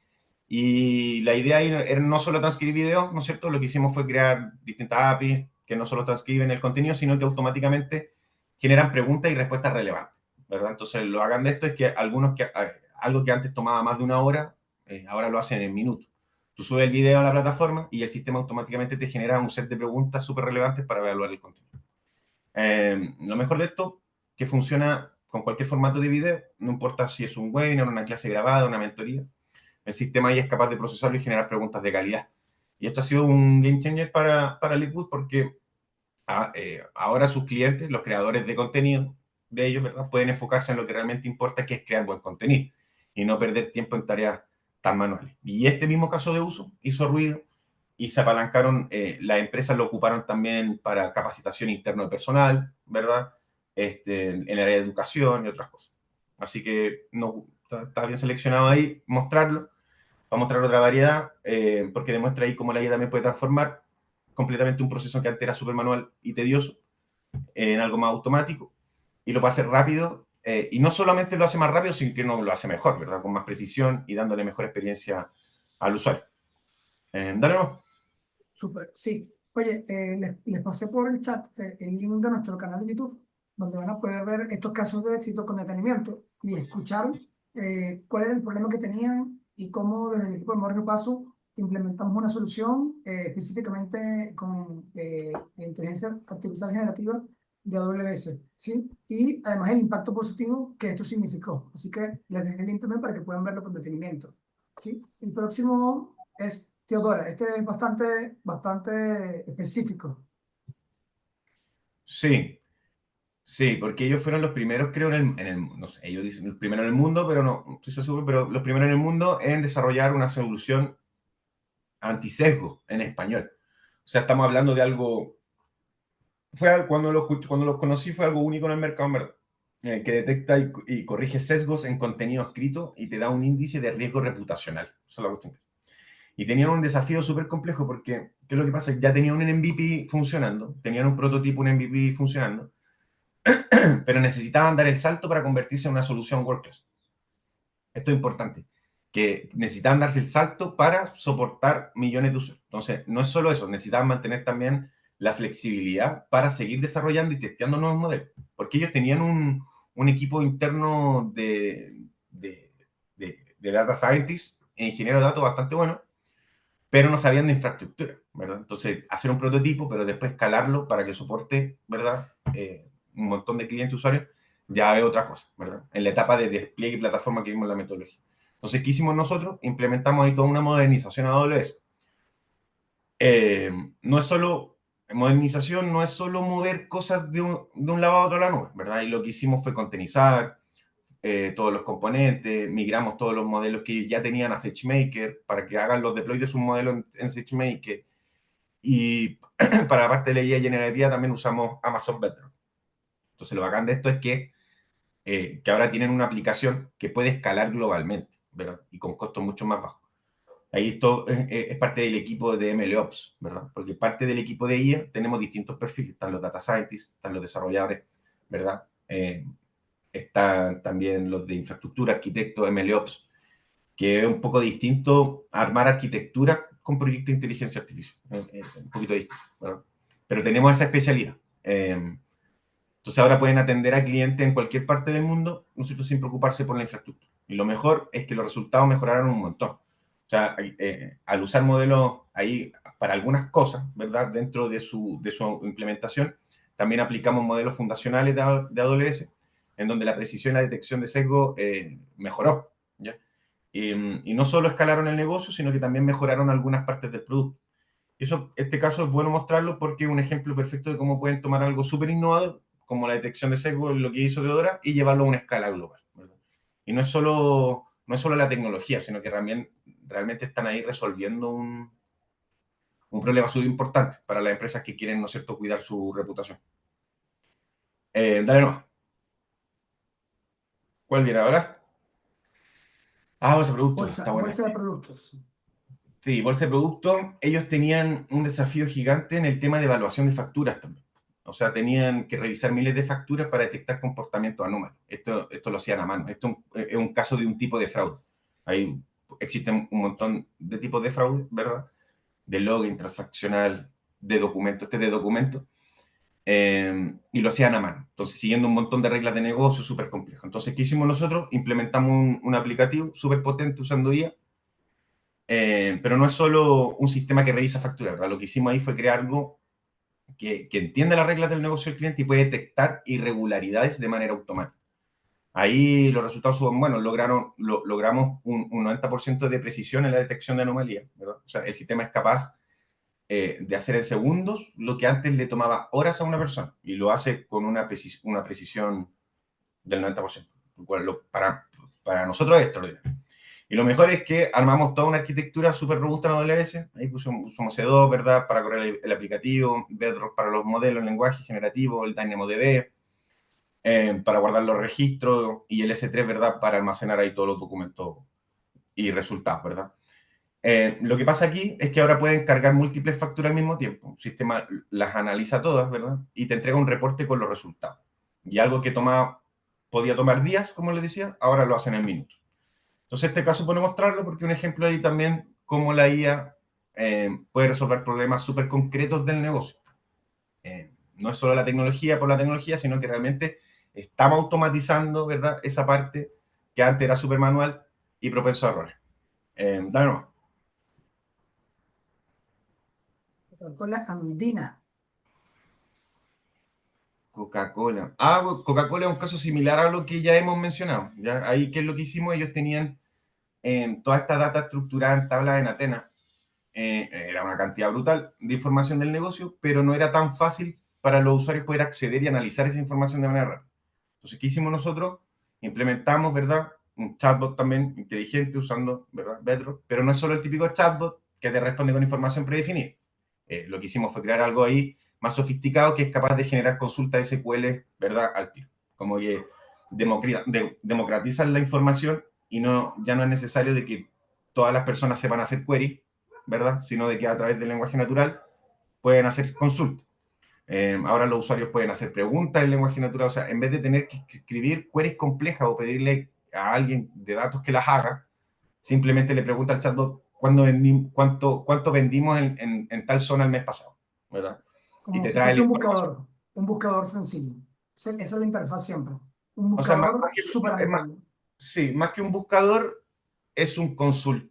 Y la idea ahí era no solo transcribir videos, ¿no es cierto? Lo que hicimos fue crear distintas APIs que no solo transcriben el contenido, sino que automáticamente generan preguntas y respuestas relevantes, ¿verdad? Entonces, lo hagan de esto es que algo que antes tomaba más de una hora, ahora lo hacen en minutos. Tú subes el video a la plataforma y el sistema automáticamente te genera un set de preguntas súper relevantes para evaluar el contenido. Lo mejor de esto, que funciona con cualquier formato de video, no importa si es un webinar, una clase grabada, una mentoría, el sistema ahí es capaz de procesarlo y generar preguntas de calidad. Y esto ha sido un game changer para Leadwood porque ahora sus clientes, los creadores de contenido de ellos, ¿verdad? Pueden enfocarse en lo que realmente importa, que es crear buen contenido y no perder tiempo en tareas tan manuales. Y este mismo caso de uso hizo ruido y se apalancaron, las empresas lo ocuparon también para capacitación interna de personal, ¿verdad? En el área de educación y otras cosas. Así que no, está bien seleccionado ahí, mostrarlo. Va a mostrar otra variedad, porque demuestra ahí cómo la IA también puede transformar completamente un proceso que antes era súper manual y tedioso en algo más automático y lo puede hacer rápido. Y no solamente lo hace más rápido, sino que no lo hace mejor, ¿verdad? Con más precisión y dándole mejor experiencia al usuario. Dale, no. Súper, sí. Oye, les pasé por el chat el link de nuestro canal de YouTube, donde van a poder ver estos casos de éxito con detenimiento y escuchar cuál era el problema que tenían y cómo desde el equipo de Morro Paso implementamos una solución específicamente con inteligencia artificial generativa de AWS, ¿sí? Y además el impacto positivo que esto significó. Así que les dejé el link también para que puedan verlo con detenimiento, ¿sí? El próximo es Teodora. Este es bastante específico. Sí, sí, porque ellos fueron los primeros, creo, no sé, ellos dicen el primero en el mundo, pero no estoy seguro, pero los primeros en el mundo en desarrollar una solución antisesgo en español. O sea, estamos hablando de algo, cuando los conocí fue algo único en el mercado, en verdad, que detecta y corrige sesgos en contenido escrito y te da un índice de riesgo reputacional. Esa es la cuestión. Y tenían un desafío súper complejo porque, ¿qué es lo que pasa? Ya tenían un MVP funcionando, tenían un prototipo, un MVP funcionando, pero necesitaban dar el salto para convertirse en una solución WordPress. Esto es importante, que necesitaban darse el salto para soportar millones de usuarios. Entonces, no es solo eso, necesitaban mantener también la flexibilidad para seguir desarrollando y testeando nuevos modelos, porque ellos tenían un equipo interno de data scientists e ingenieros de datos bastante bueno, pero no sabían de infraestructura, ¿verdad? Entonces, hacer un prototipo, pero después escalarlo para que soporte, ¿verdad? Un montón de clientes usuarios, ya es otra cosa, ¿verdad? En la etapa de despliegue y plataforma que vimos en la metodología. Entonces, ¿qué hicimos nosotros? Implementamos ahí toda una modernización a AWS. Eh, no es solo, modernización no es solo mover cosas de un lado a otro a la nube, ¿verdad? Y lo que hicimos fue contenizar, todos los componentes, migramos todos los modelos que ya tenían a SageMaker para que hagan los deploys de sus modelos en SageMaker. Y para la parte de la IA generativa también usamos Amazon Bedrock. Entonces lo bacán de esto es que ahora tienen una aplicación que puede escalar globalmente, ¿verdad? Y con costos mucho más bajos. Ahí esto es parte del equipo de MLOps, ¿verdad? Porque parte del equipo de IA tenemos distintos perfiles. Están los data scientists, están los desarrolladores, ¿verdad? Están también los de infraestructura, arquitectos, MLOps, que es un poco distinto armar arquitectura con proyectos de inteligencia artificial. Un poquito distinto, ¿verdad? Pero tenemos esa especialidad. Entonces ahora pueden atender a clientes en cualquier parte del mundo, nosotros sin preocuparse por la infraestructura. Y lo mejor es que los resultados mejoraron un montón. O sea, al usar modelos ahí para algunas cosas, ¿verdad? Dentro de su implementación, también aplicamos modelos fundacionales de AWS, en donde la precisión y la detección de sesgo mejoró, ¿ya? Y no solo escalaron el negocio, sino que también mejoraron algunas partes del producto. Este caso es bueno mostrarlo porque es un ejemplo perfecto de cómo pueden tomar algo súper innovador, como la detección de sesgo, lo que hizo Teodora, y llevarlo a una escala global, ¿verdad? Y no es solo la tecnología, sino que realmente están ahí resolviendo un problema súper importante para las empresas que quieren, ¿no es cierto?, cuidar su reputación. Dale nomás. ¿Cuál viene ahora? Ah, bolsa de productos, está buena Bolsa esta. de productos. Sí, bolsa de productos, ellos tenían un desafío gigante en el tema de evaluación de facturas también. O sea, tenían que revisar miles de facturas para detectar comportamientos anómalos. Esto lo hacían a mano. Esto es un caso de un tipo de fraude. Ahí existen un montón de tipos de fraude, ¿verdad? De login transaccional, de documentos, de documentos. Y lo hacían a mano. Entonces, siguiendo un montón de reglas de negocio súper complejo. Entonces, ¿qué hicimos nosotros? Implementamos un aplicativo súper potente usando IA, pero no es solo un sistema que revisa facturas, ¿verdad? Lo que hicimos ahí fue crear algo que entiende las reglas del negocio del cliente y puede detectar irregularidades de manera automática. Ahí los resultados son buenos, logramos un 90% de precisión en la detección de anomalías, ¿verdad? O sea, el sistema es capaz de hacer en segundos lo que antes le tomaba horas a una persona y lo hace con una precisión del 90%, lo cual para nosotros es extraordinario. Y lo mejor es que armamos toda una arquitectura súper robusta en AWS. Ahí usamos C2, ¿verdad? Para correr el aplicativo, Bedrock para los modelos, el lenguaje generativo, el DynamoDB, para guardar los registros y el S3, ¿verdad? Para almacenar ahí todos los documentos y resultados, ¿verdad? Lo que pasa aquí es que ahora pueden cargar múltiples facturas al mismo tiempo. El sistema las analiza todas, ¿verdad? Y te entrega un reporte con los resultados. Y algo que podía tomar días, como les decía, ahora lo hacen en minutos. Entonces, este caso puedo mostrarlo porque un ejemplo ahí también cómo la IA puede resolver problemas súper concretos del negocio. No es solo la tecnología por la tecnología, sino que realmente estamos automatizando, ¿verdad? Esa parte que antes era súper manual y propenso a errores. Dale nomás. Coca-Cola Andina. Coca-Cola. Coca-Cola es un caso similar a lo que ya hemos mencionado. ¿Ya? Ahí, ¿qué es lo que hicimos? Ellos tenían toda esta data estructurada en tablas en Atenas. Era una cantidad brutal de información del negocio, pero no era tan fácil para los usuarios poder acceder y analizar esa información de manera rápida. Entonces, ¿qué hicimos nosotros? Implementamos, ¿verdad? Un chatbot también inteligente usando, ¿verdad? Bedrock, pero no es solo el típico chatbot que te responde con información predefinida. Lo que hicimos fue crear algo ahí más sofisticado que es capaz de generar consultas SQL, ¿verdad? Al tiro. Como que democratizan la información y ya no es necesario de que todas las personas sepan hacer query, ¿verdad? Sino de que a través del lenguaje natural pueden hacer consultas. Ahora los usuarios pueden hacer preguntas en lenguaje natural, o sea, en vez de tener que escribir queries complejas o pedirle a alguien de datos que las haga, simplemente le pregunta al chatbot cuánto vendimos en tal zona el mes pasado, ¿verdad? Y Como te si trae la fuese información. un buscador sencillo. Esa es la interfaz siempre. Un O sea, buscador súper amigable. sí, más que un buscador, es un consult.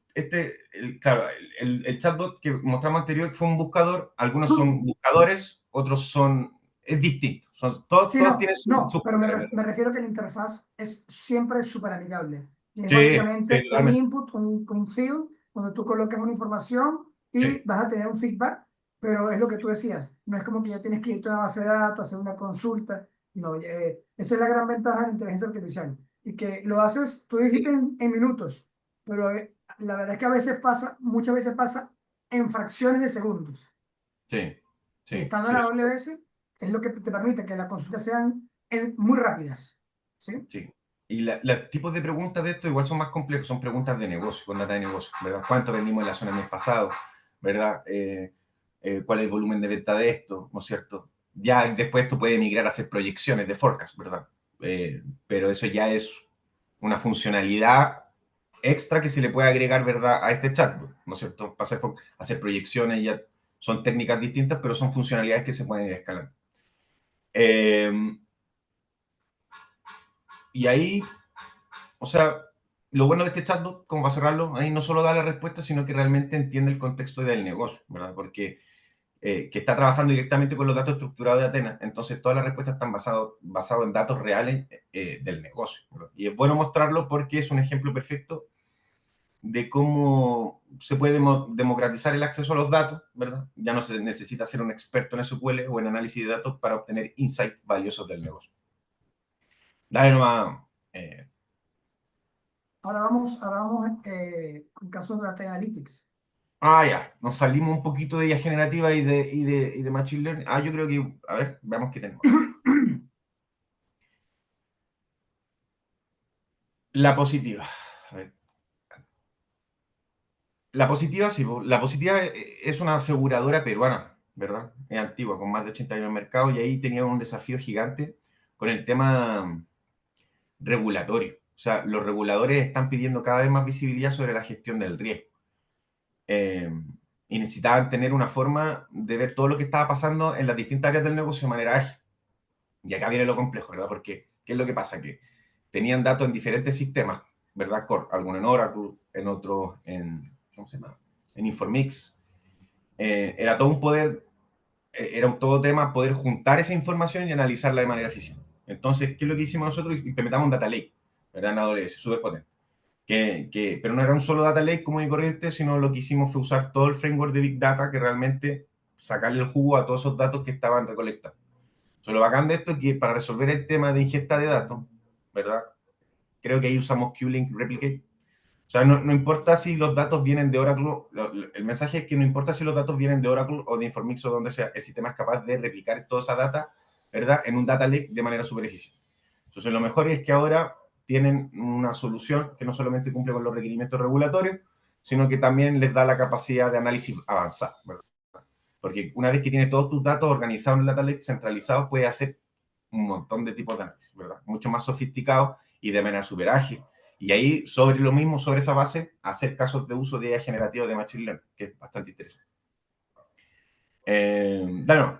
Claro, el chatbot que mostramos anterior fue un buscador. Algunos son buscadores, otros son. Es distinto. Sí, Todos tienen no, sus pero funcionalidades. me refiero que la interfaz es siempre súper amigable. Y es Sí, sí, básicamente un totalmente. input, un field, donde tú colocas una información y Sí, vas a tener un feedback, pero es lo que tú decías. No es como que ya tienes que irte a una base de datos, hacer una consulta. No, esa es la gran ventaja de la inteligencia artificial. Y que lo haces, tú dijiste en minutos, pero la verdad es que a veces pasa, muchas veces pasa en fracciones de segundos. sí, Y sí, estando en sí, la AWS es lo que te permite que las consultas sean muy rápidas. ¿Sí? sí. Y los tipos de preguntas de esto igual son más complejos, son preguntas de negocio, con data de negocio, ¿verdad? ¿Cuánto vendimos en la zona el mes pasado? ¿Verdad? ¿Cuál es el volumen de venta de esto? ¿No es cierto? Ya después tú puedes migrar a hacer proyecciones de forecast, ¿verdad? Pero eso ya es una funcionalidad extra que se le puede agregar, ¿verdad? A este chatbot, ¿no es cierto? Para hacer proyecciones ya son técnicas distintas, pero son funcionalidades que se pueden ir escalando. Y ahí, o sea, lo bueno de este chatbot, como para cerrarlo, ahí no solo da la respuesta, sino que realmente entiende el contexto del negocio, ¿verdad? Porque que está trabajando directamente con los datos estructurados de Atenas, entonces todas las respuestas están basadas en datos reales del negocio, ¿verdad? Y es bueno mostrarlo porque es un ejemplo perfecto de cómo se puede democratizar el acceso a los datos, ¿verdad? Ya no se necesita ser un experto en SQL o en análisis de datos para obtener insights valiosos del negocio. Dale nomás. eh, Ahora vamos con casos de Data Analytics. Ya, nos salimos un poquito de IA generativa y de Machine Learning. Yo creo que, a ver, veamos qué tenemos acá. La positiva. A ver. La positiva, sí, la positiva es una aseguradora peruana, ¿verdad? Es antigua, con más de 80 años en el mercado, y ahí tenía un desafío gigante con el tema regulatorio. O sea, los reguladores están pidiendo cada vez más visibilidad sobre la gestión del riesgo. Eh, y necesitaban tener una forma de ver todo lo que estaba pasando en las distintas áreas del negocio de manera ágil. Y acá viene lo complejo, ¿verdad? Porque, ¿qué es lo que pasa? Que tenían datos en diferentes sistemas, ¿verdad? Algunos en Oracle, en otros ¿cómo se llama? En Informix. Era todo un poder, era un todo tema poder juntar esa información y analizarla de manera eficiente. Entonces, ¿qué es lo que hicimos nosotros? Implementamos un data lake, ¿verdad? En AWS, súper potente. Pero no era un solo data lake como y corriente, sino lo que hicimos fue usar todo el framework de Big Data que realmente sacarle el jugo a todos esos datos que estaban recolectados. Lo bacán de esto es que para resolver el tema de ingesta de datos, ¿verdad? Creo que ahí usamos QLink Replicate. O sea, no importa si los datos vienen de Oracle, el mensaje es que no importa si los datos vienen de Oracle o de Informix o donde sea, el sistema es capaz de replicar toda esa data, ¿verdad? En un data lake de manera súper eficiente. Entonces, lo mejor es que ahora tienen una solución que no solamente cumple con los requerimientos regulatorios, sino que también les da la capacidad de análisis avanzado, ¿verdad? Porque una vez que tienes todos tus datos organizados en el data lake centralizados, puedes hacer un montón de tipos de análisis, ¿verdad? Mucho más sofisticados y de manera súper ágil. Y ahí, sobre lo mismo, sobre esa base, hacer casos de uso de IA generativa de Machine Learning, que es bastante interesante. Dale,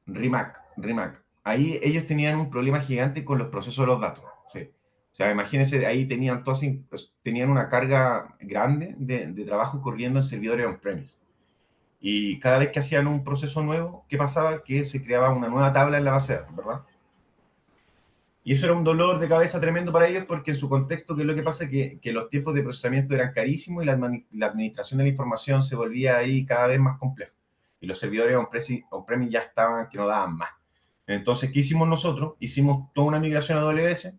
Rimac. Ahí ellos tenían un problema gigante con los procesos de los datos. ¿Sí? O sea, imagínense, ahí tenían, pues, tenían una carga grande de trabajo corriendo en servidores on-premise. Y cada vez que hacían un proceso nuevo, ¿qué pasaba? Que se creaba una nueva tabla en la base de datos, ¿verdad? Y eso era un dolor de cabeza tremendo para ellos porque en su contexto, ¿qué es lo que pasa? Que los tiempos de procesamiento eran carísimos y la administración de la información se volvía ahí cada vez más compleja. Y los servidores on-premise ya estaban que no daban más. Entonces, ¿qué hicimos nosotros? Hicimos toda una migración a AWS,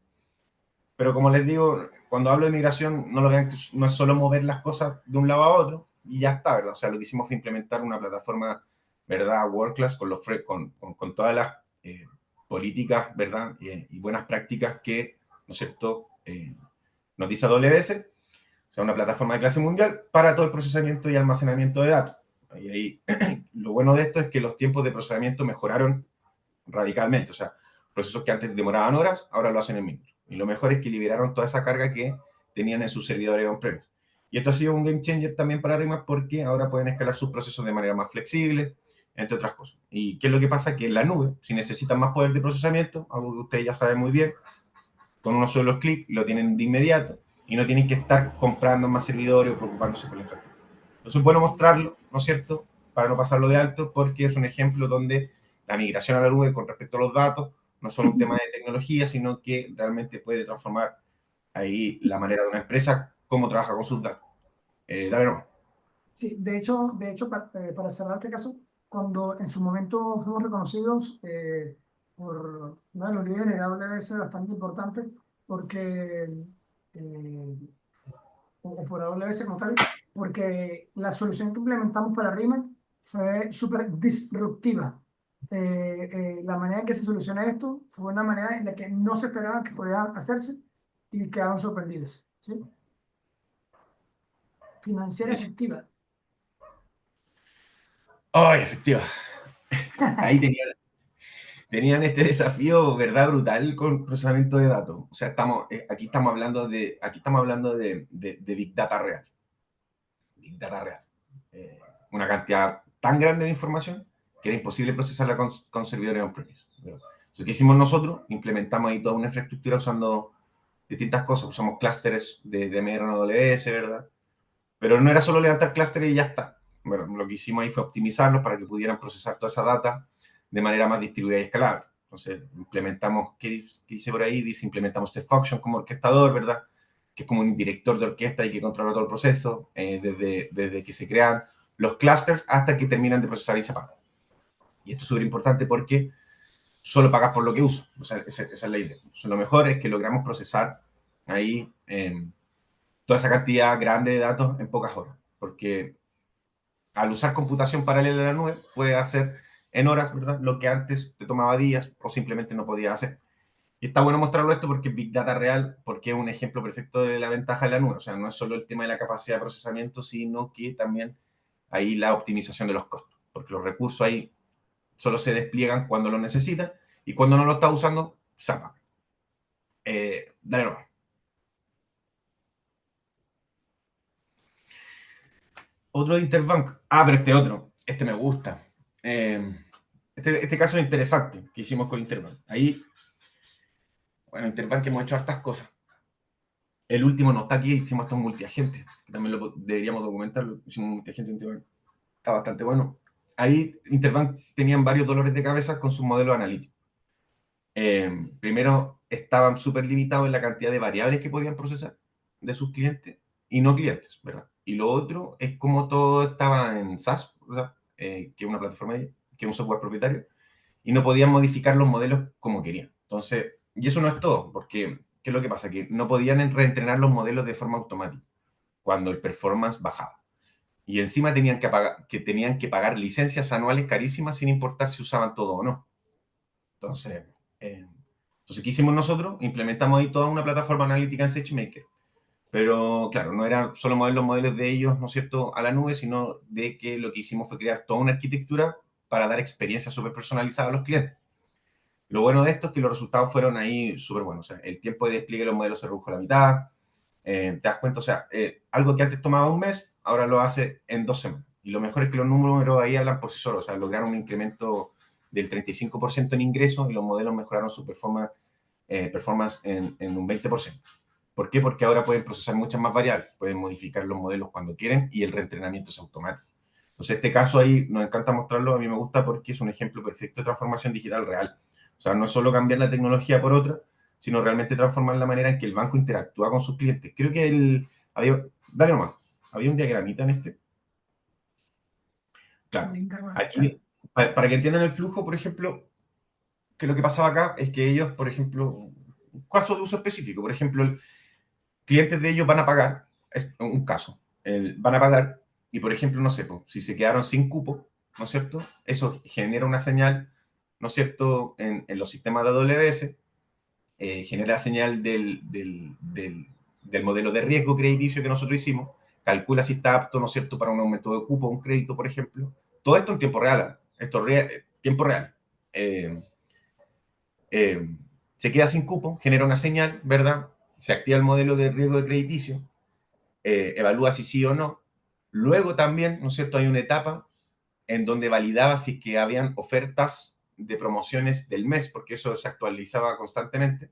pero como les digo, cuando hablo de migración, no lo vean que no es solo mover las cosas de un lado a otro y ya está, ¿verdad? O sea, lo que hicimos fue implementar una plataforma, ¿verdad? World Class con todas las políticas, ¿verdad? Y buenas prácticas que, ¿no es cierto?, nos dice AWS, o sea, una plataforma de clase mundial para todo el procesamiento y almacenamiento de datos. Y ahí, lo bueno de esto es que los tiempos de procesamiento mejoraron radicalmente. O sea, procesos que antes demoraban horas, ahora lo hacen en minutos. Y lo mejor es que liberaron toda esa carga que tenían en sus servidores on-premise. Y esto ha sido un game changer también para Rimac porque ahora pueden escalar sus procesos de manera más flexible, entre otras cosas. ¿Y qué es lo que pasa? Que en la nube, si necesitan más poder de procesamiento, algo que ustedes ya saben muy bien, con unos solos clics lo tienen de inmediato y no tienen que estar comprando más servidores o preocupándose por la infraestructura. Entonces es bueno Sí, mostrarlo, ¿no es cierto? Para no pasarlo de alto, porque es un ejemplo donde la migración a la nube con respecto a los datos no es solo un tema de tecnología, sino que realmente puede transformar ahí la manera de una empresa, cómo trabaja con sus datos. Dale, no. sí, de hecho para cerrar este caso, cuando en su momento fuimos reconocidos por uno de los líderes de AWS bastante importante, porque eh, o por AWS como tal, porque la solución que implementamos para Rimac fue súper disruptiva. La manera en que se soluciona esto fue una manera en la que no se esperaba que podía hacerse y quedaron sorprendidos. ¿Sí? Financiera Eso. efectiva. ¡Ay, efectivo! Ahí tenían este desafío, ¿verdad? Brutal con procesamiento de datos. O sea, aquí estamos hablando de Big Data real. Big Data real. Eh, una cantidad tan grande de información que era imposible procesarla con servidores on-premise. Entonces, ¿qué hicimos nosotros? Implementamos ahí toda una infraestructura usando distintas cosas. Usamos clústeres de MR en AWS, ¿verdad? Pero no era solo levantar clústeres y ya está. Bueno, lo que hicimos ahí fue optimizarlos para que pudieran procesar toda esa data de manera más distribuida y escalable. Entonces, implementamos, ¿qué dice por ahí? Dice, implementamos este function como orquestador, ¿verdad? Que es como un director de orquesta y que controla todo el proceso, desde que se crean los clusters hasta que terminan de procesar y se apagan. Y esto es súper importante porque solo pagas por lo que usas. O sea, esa es la idea. Entonces, lo mejor es que logramos procesar ahí toda esa cantidad grande de datos en pocas horas. Porque al usar computación paralela a la nube, puede hacer en horas, ¿verdad? Lo que antes te tomaba días o simplemente no podía hacer. Y está bueno mostrarlo esto porque es Big Data real, porque es un ejemplo perfecto de la ventaja de la nube. O sea, no es solo el tema de la capacidad de procesamiento, sino que también ahí la optimización de los costos. Porque los recursos ahí solo se despliegan cuando lo necesitan y cuando no lo está usando, se apaga. Dale nomás. Otro de Interbank. Ah, pero este otro. Este me gusta. Eh, este caso es interesante que hicimos con Interbank. Ahí, bueno, Interbank hemos hecho hartas cosas. El último no está aquí, hicimos esto en multiagente, que también deberíamos documentarlo. Hicimos multiagente en Interbank. Está bastante bueno. Ahí Interbank tenían varios dolores de cabeza con sus modelos analíticos. Primero, estaban súper limitados en la cantidad de variables que podían procesar de sus clientes y no clientes, ¿verdad? Y lo otro es como todo estaba en SaaS, ¿verdad? Que es una plataforma, que es un software propietario, y no podían modificar los modelos como querían. Entonces, y eso no es todo, porque ¿qué es lo que pasa? Que no podían reentrenar los modelos de forma automática cuando el performance bajaba. Y encima tenían que pagar licencias anuales carísimas sin importar si usaban todo o no. Entonces, ¿qué hicimos nosotros? Implementamos ahí toda una plataforma analítica en SageMaker Pero claro, no eran solo mover los modelos de ellos, ¿no es cierto?, a la nube, sino de que lo que hicimos fue crear toda una arquitectura para dar experiencias súper personalizadas a los clientes. Lo bueno de esto es que los resultados fueron ahí súper buenos. O sea, el tiempo de despliegue de los modelos se redujo a la mitad. Te das cuenta, o sea, algo que antes tomaba un mes, ahora lo hace en 2 semanas. Y lo mejor es que los números ahí hablan por sí solos. O sea, lograron un incremento del 35% en ingresos y los modelos mejoraron su performance en un 20%. ¿Por qué? Porque ahora pueden procesar muchas más variables, pueden modificar los modelos cuando quieren y el reentrenamiento es automático. Entonces, este caso ahí nos encanta mostrarlo, a mí me gusta porque es un ejemplo perfecto de transformación digital real. O sea, no es solo cambiar la tecnología por otra, sino realmente transformar la manera en que el banco interactúa con sus clientes. Creo que dale nomás, había un diagramita en este. Claro, Claro. aquí, para que entiendan el flujo, por ejemplo, que lo que pasaba acá es que ellos, por ejemplo, un caso de uso específico, por ejemplo, clientes de ellos van a pagar, es un caso, van a pagar y, por ejemplo, no sé, pues, si se quedaron sin cupo, ¿no es cierto? Eso genera una señal, ¿no es cierto?, en los sistemas de AWS, genera señal del modelo de riesgo crediticio que nosotros hicimos, calcula si está apto, ¿no es cierto?, para un aumento de cupo, un crédito, por ejemplo. Todo esto en tiempo real, tiempo real. Eh, eh, Se queda sin cupo, genera una señal, ¿verdad? Se activa el modelo de riesgo de crediticio, evalúa si sí o no. Luego también, ¿no es cierto?, hay una etapa en donde validaba si que habían ofertas de promociones del mes, porque eso se actualizaba constantemente,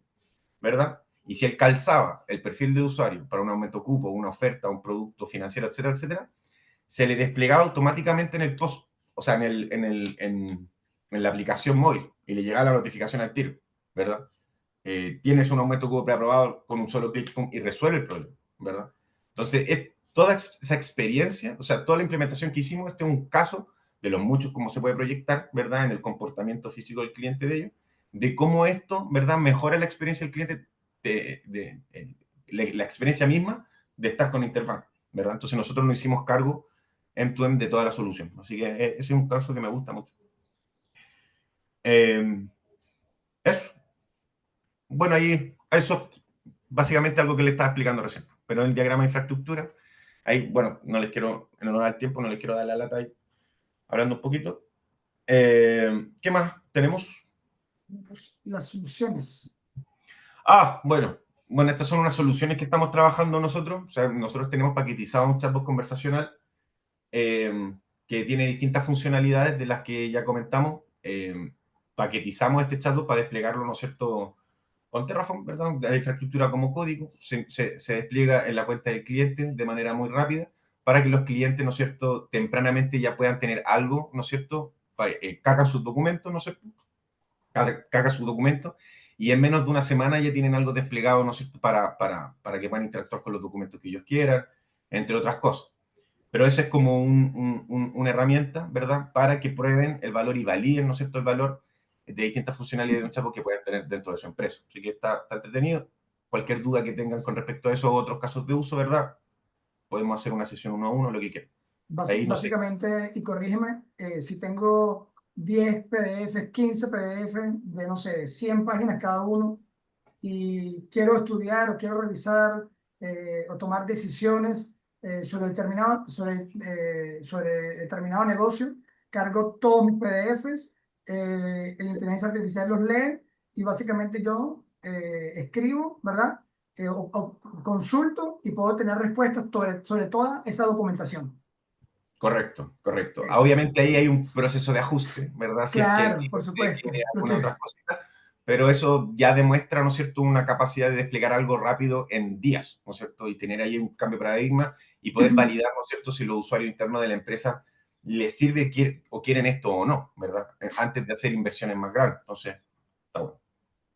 ¿verdad? Y si él calzaba el perfil de usuario para un aumento cupo, una oferta, un producto financiero, etcétera, etcétera, se le desplegaba automáticamente en el post, o sea, en la aplicación móvil, y le llegaba la notificación al tiro, ¿verdad? Tienes un aumento cupo preaprobado con un solo clic y resuelve el problema, ¿verdad? Entonces, toda esa experiencia, o sea, toda la implementación que hicimos, este es un caso de los muchos cómo se puede proyectar, ¿verdad?, en el comportamiento físico del cliente de ellos, de cómo esto, ¿verdad?, mejora la experiencia del cliente, la experiencia misma de estar con Interbank, ¿verdad? Entonces, nosotros nos hicimos cargo end-to-end de toda la solución. Así que ese es un caso que me gusta mucho. Eso. Bueno, ahí, eso básicamente algo que le estaba explicando recién. Pero en el diagrama de infraestructura, ahí, bueno, no les quiero, en honor al tiempo, no les quiero dar la lata ahí, hablando un poquito. ¿Qué más tenemos? Las soluciones. Bueno, estas son unas soluciones que estamos trabajando nosotros. O sea, nosotros tenemos paquetizado un chatbot conversacional eh, que tiene distintas funcionalidades de las que ya comentamos. Paquetizamos este chatbot para desplegarlo, ¿no es cierto?, con Terraform, ¿verdad? La infraestructura como código se despliega en la cuenta del cliente de manera muy rápida para que los clientes, ¿no es cierto?, tempranamente ya puedan tener algo, ¿no es cierto?, cargan sus documentos, ¿no es cierto?, cargan sus documentos y en menos de una semana ya tienen algo desplegado, ¿no es cierto?, para que puedan interactuar con los documentos que ellos quieran, entre otras cosas. Pero esa es como una herramienta, ¿verdad?, para que prueben el valor y validen, ¿no es cierto?, el valor de distintas funcionalidades de un chatbot que pueden tener dentro de su empresa. Así que está entretenido. Cualquier duda que tengan con respecto a eso o otros casos de uso, ¿verdad?, podemos hacer una sesión uno a uno, lo que quieran. Ahí no sé. Básicamente, y corrígeme, si tengo 10 PDFs, 15 PDFs de, no sé, 100 páginas cada uno, y quiero estudiar o quiero revisar o tomar decisiones sobre determinado negocio, cargo todos mis PDFs, la inteligencia artificial los lee y básicamente yo escribo, ¿verdad? O consulto y puedo tener respuestas sobre toda esa documentación. Correcto, correcto. Eso es. Obviamente ahí hay un proceso de ajuste, ¿verdad? Si es que el Claro, por cliente quiere supuesto. algunas otras cositas, pero eso ya demuestra, ¿no es cierto?, una capacidad de desplegar algo rápido en días, ¿no es cierto? Y tener ahí un cambio de paradigma y poder validar, ¿no es cierto?, si los usuarios internos de la empresa les sirve o quieren esto o no, ¿verdad? Antes de hacer inversiones más grandes. Entonces, está bueno.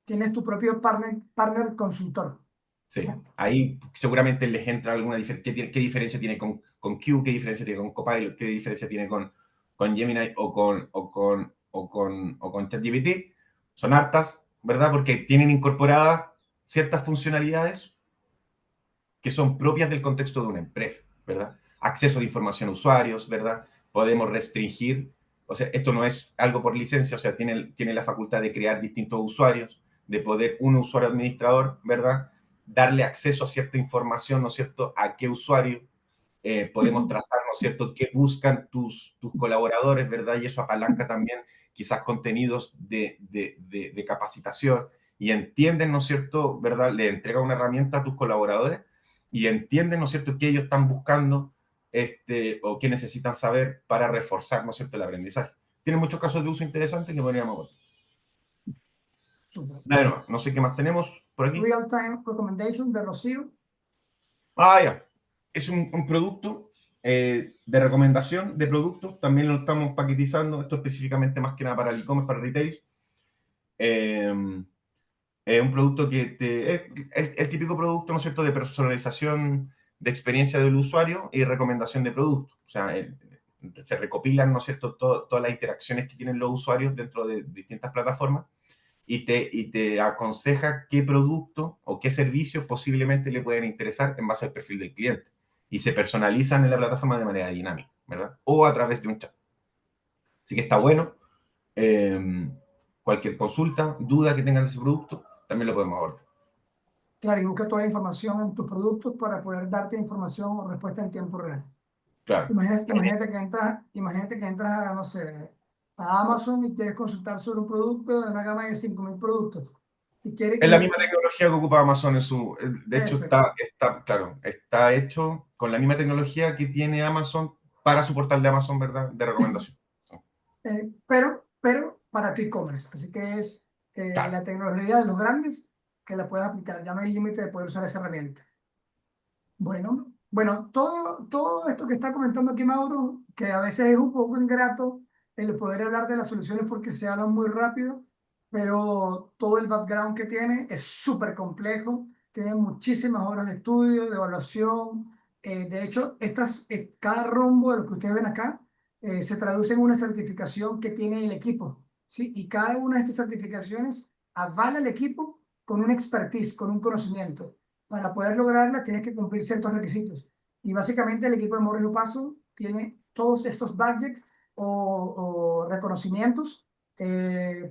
Tienes tu propio partner consultor. Sí, ahí seguramente les entra alguna diferencia. ¿Qué diferencia tiene con Q? ¿Qué diferencia tiene con Copilot? ¿Qué diferencia tiene con Gemini o con ChatGPT? Son hartas, ¿verdad? Porque tienen incorporadas ciertas funcionalidades que son propias del contexto de una empresa, ¿verdad? Acceso de información a usuarios, ¿verdad? Podemos restringir, o sea, esto no es algo por licencia, o sea, tiene la facultad de crear distintos usuarios, de poder un usuario administrador, ¿verdad?, darle acceso a cierta información, ¿no es cierto?, a qué usuario. Podemos trazar, ¿no es cierto?, qué buscan tus colaboradores, ¿verdad? Y eso apalanca también quizás contenidos de capacitación y entienden, ¿no es cierto?, ¿verdad? Le entrega una herramienta a tus colaboradores y entienden, ¿no es cierto?, qué ellos están buscando o qué necesitan saber para reforzar, ¿no es cierto?, el aprendizaje. Tiene muchos casos de uso interesantes que podríamos ver. Súper. Bueno, no sé qué más tenemos por aquí. Real Time Recommendation de Rocío. Ya. Es un producto de recomendación de productos. También lo estamos paquetizando. Esto específicamente más que nada para el e-commerce, para retail. Es un producto que es el típico producto, ¿no es cierto?, de personalización de experiencia del usuario y recomendación de productos. O sea, se recopilan, ¿no es cierto?, todas las interacciones que tienen los usuarios dentro de distintas plataformas y te aconseja qué producto o qué servicios posiblemente le pueden interesar en base al perfil del cliente. Y se personalizan en la plataforma de manera dinámica, ¿verdad? O a través de un chat. Así que está bueno. Cualquier consulta, duda que tengan de ese producto, también lo podemos abordar. Claro, y busca toda la información en tus productos para poder darte información o respuesta en tiempo real. Claro. Imagínate que entras a, no sé, a Amazon y quieres consultar sobre un producto de una gama de 5.000 productos. Y quieres, Es la misma tecnología que ocupa Amazon en su. De hecho, ese, claro, está hecho con la misma tecnología que tiene Amazon para su portal de Amazon, ¿verdad? De recomendación. pero para tu e-commerce. Así que es Claro. la tecnología de los grandes que la puedes aplicar. Ya no hay límite de poder usar esa herramienta. Bueno, todo esto que está comentando aquí Mauro, que a veces es un poco ingrato el poder hablar de las soluciones porque se hablan muy rápido, pero todo el background que tiene es súper complejo, tiene muchísimas horas de estudio, de evaluación. De hecho, cada rombo de lo que ustedes ven acá se traduce en una certificación que tiene el equipo, ¿sí? Y cada una de estas certificaciones avala al equipo con un expertise, con un conocimiento. Para poder lograrla tienes que cumplir ciertos requisitos. Y básicamente el equipo de Morris Paso tiene todos estos badges o reconocimientos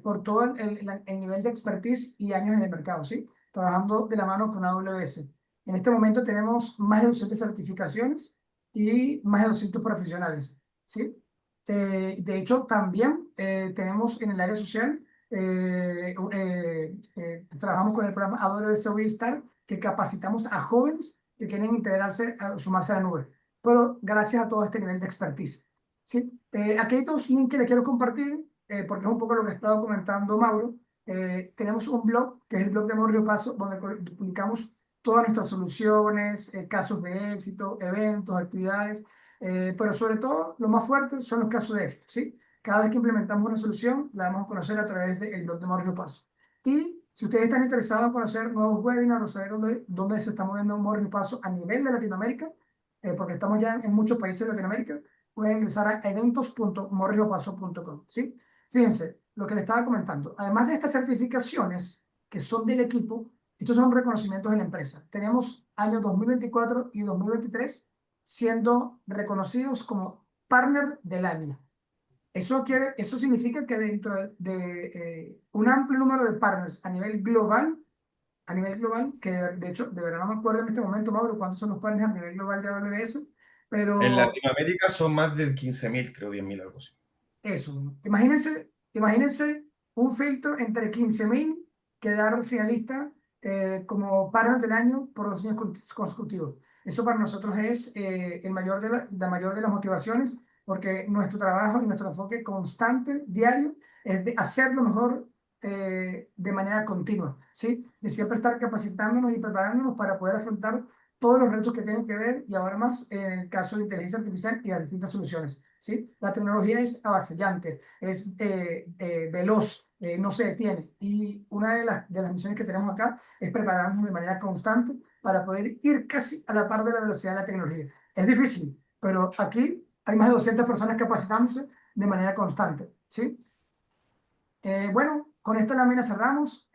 por todo el nivel de expertise y años en el mercado, ¿sí? Trabajando de la mano con AWS. En este momento tenemos más de 200 certificaciones y más de 200 profesionales, ¿sí? De hecho, también tenemos en el área social, trabajamos con el programa AWS Restart, que capacitamos a jóvenes que quieren integrarse, a sumarse a la nube, pero gracias a todo este nivel de expertise. ¿Sí? Aquí hay dos links que les quiero compartir, porque es un poco lo que ha estado comentando Mauro. Tenemos un blog, que es el blog de Morrio Paso, donde publicamos todas nuestras soluciones, casos de éxito, eventos, actividades, pero sobre todo lo más fuerte son los casos de éxito. ¿Sí? Cada vez que implementamos una solución, la damos a conocer a través del blog de Morrio Paso. Y si ustedes están interesados en conocer nuevos webinars o saber dónde se está moviendo Morris Paso a nivel de Latinoamérica, porque estamos ya en muchos países de Latinoamérica, pueden ingresar a eventos.morrispaso.com, ¿sí? Fíjense, lo que les estaba comentando. Además de estas certificaciones que son del equipo, estos son reconocimientos de la empresa. Tenemos años 2024 y 2023 siendo reconocidos como Partner del Año. Eso significa que dentro de un amplio número de partners a nivel global, que de hecho, de verdad no me acuerdo en este momento, Mauro, cuántos son los partners a nivel global de AWS, En pero Latinoamérica son más de 15.000, creo, 10.000, algo así. eso, ¿no? Imagínense un filtro entre 15.000 quedar finalista como partner del año por 2 años consecutivos. Eso para nosotros es la mayor de las motivaciones, porque nuestro trabajo y nuestro enfoque constante, diario, es de hacerlo mejor de manera continua, ¿sí? De siempre estar capacitándonos y preparándonos para poder afrontar todos los retos que tienen que ver, y ahora más en el caso de inteligencia artificial y las distintas soluciones. ¿Sí? La tecnología es avasallante, es veloz, no se detiene. Y una de las misiones que tenemos acá es prepararnos de manera constante para poder ir casi a la par de la velocidad de la tecnología. Es difícil, pero aquí hay más de 200 personas capacitándose de manera constante. ¿Sí? Bueno, con esta lámina cerramos.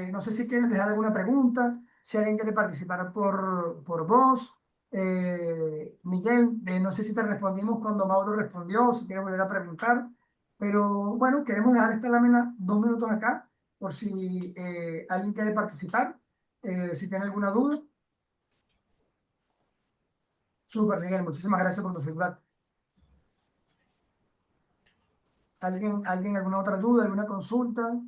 No sé si quieren dejar alguna pregunta, si alguien quiere participar por voz. Miguel, no sé si te respondimos cuando Mauro respondió, si quieres volver a preguntar. Pero bueno, queremos dejar esta lámina 2 minutos acá por si alguien quiere participar. si tienen alguna duda. Súper, Miguel, muchísimas gracias por tu feedback. ¿Alguien alguna otra duda, alguna consulta?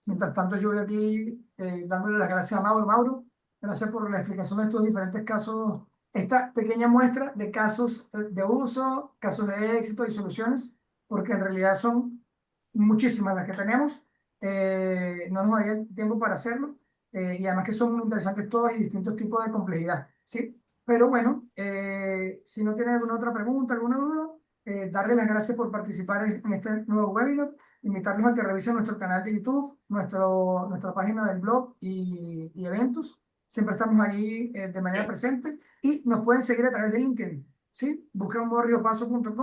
Mientras tanto, yo voy aquí dándole las gracias a Mauro. Mauro, gracias por la explicación de estos diferentes casos, esta pequeña muestra de casos de uso, casos de éxito y soluciones, porque en realidad son muchísimas las que tenemos. No nos daría tiempo para hacerlo, y además que son muy interesantes todas y distintos tipos de complejidad, ¿sí? Pero bueno, si no tiene alguna otra pregunta, alguna duda, darle las gracias por participar en este nuevo webinar, invitarlos a que revisen nuestro canal de YouTube, nuestra página del blog y eventos. Siempre estamos allí de manera ¿Ok? presente y nos pueden seguir a través de LinkedIn, ¿sí? Busquen borriopaso.com